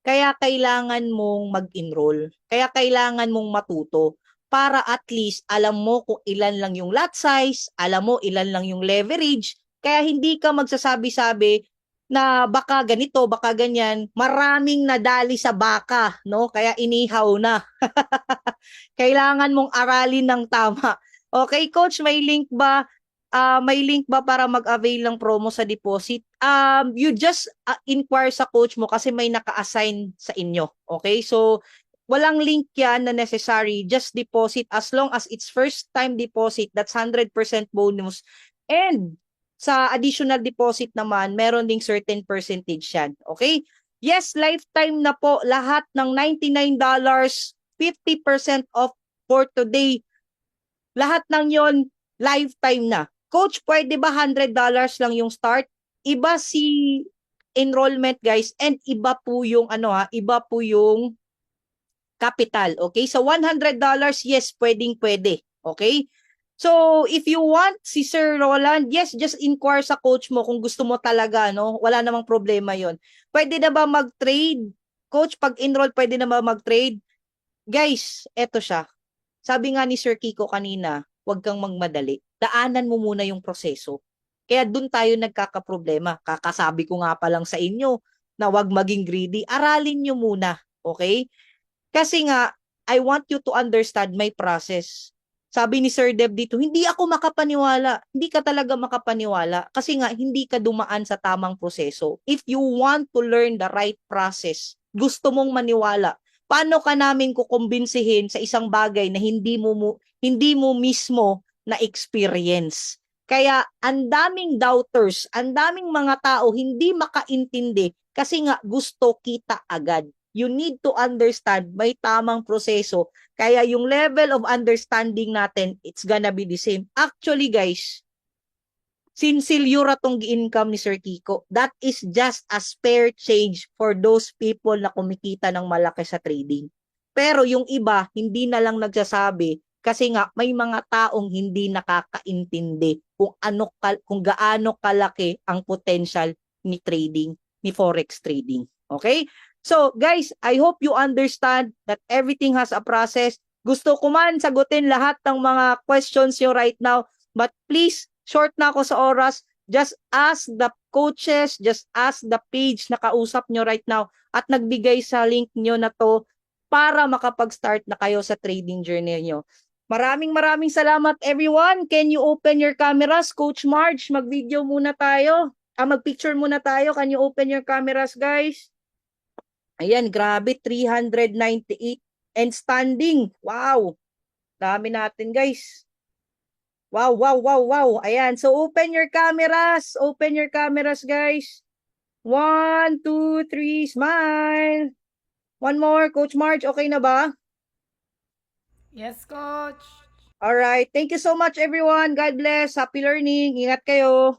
kaya kailangan mong mag-enroll. Kaya kailangan mong matuto para at least alam mo kung ilan lang yung lot size, alam mo ilan lang yung leverage, kaya hindi ka magsasabi-sabi na baka ganito, baka ganyan, maraming nadali sa baka, no? Kaya inihaw na. Kailangan mong aralin ng tama. Okay, coach, may link ba? May link ba para mag-avail ng promo sa deposit? You just inquire sa coach mo kasi may naka-assign sa inyo. Okay? So, walang link yan na necessary. Just deposit as long as it's first time deposit, that's 100% bonus. And sa additional deposit naman, meron ding certain percentage yan. Okay? Yes, lifetime na po. Lahat ng $99, 50% off for today. Lahat ng yon lifetime na. Coach, pwede ba $100 lang yung start? Iba si enrollment, guys, and iba po yung iba po yung capital. Okay? So $100, yes, pwede. Okay? So, if you want si Sir Roland, yes, just inquire sa coach mo kung gusto mo talaga, no? Wala namang problema yon. Pwede na ba mag-trade? Coach, pag enroll, pwede na ba mag-trade? Guys, eto siya. Sabi nga ni Sir Kiko kanina, huwag kang magmadali. Daanan mo muna yung proseso. Kaya dun tayo nagkakaproblema. Kakasabi ko nga pa lang sa inyo na huwag maging greedy. Aralin nyo muna, okay? Kasi nga, I want you to understand my process. Sabi ni Sir Deb dito, hindi ako makapaniwala. Hindi ka talaga makapaniwala kasi nga hindi ka dumaan sa tamang proseso. If you want to learn the right process, gusto mong maniwala, paano ka namin kukumbinsihin sa isang bagay na hindi mo mismo na experience? Kaya ang daming doubters, ang daming mga tao hindi makaintindi kasi nga gusto kita agad. You need to understand may tamang proseso. Kaya yung level of understanding natin, it's gonna be the same. Actually, guys, sinsilyura tong gi-income ni Sir Kiko. That is just a spare change for those people na kumikita ng malaki sa trading. Pero yung iba, hindi na lang nagsasabi kasi nga may mga taong hindi nakakaintindi kung gaano kalaki ang potential ni trading, ni forex trading. Okay? So, guys, I hope you understand that everything has a process. Gusto ko man sagutin lahat ng mga questions nyo right now, but please, short na ako sa oras. Just ask the coaches, just ask the page na kausap nyo right now at nagbigay sa link nyo na to para makapag-start na kayo sa trading journey nyo. Maraming salamat everyone. Can you open your cameras? Coach Marge, mag-video muna tayo. Mag-picture muna tayo. Can you open your cameras, guys? Ayan, grabe, 398 and standing. Wow. Dami natin, guys. Wow. Ayan, so open your cameras. Open your cameras, guys. 1, 2, 3, smile. One more, Coach Marge, okay na ba? Yes, Coach. All right. Thank you so much, everyone. God bless. Happy learning. Ingat kayo.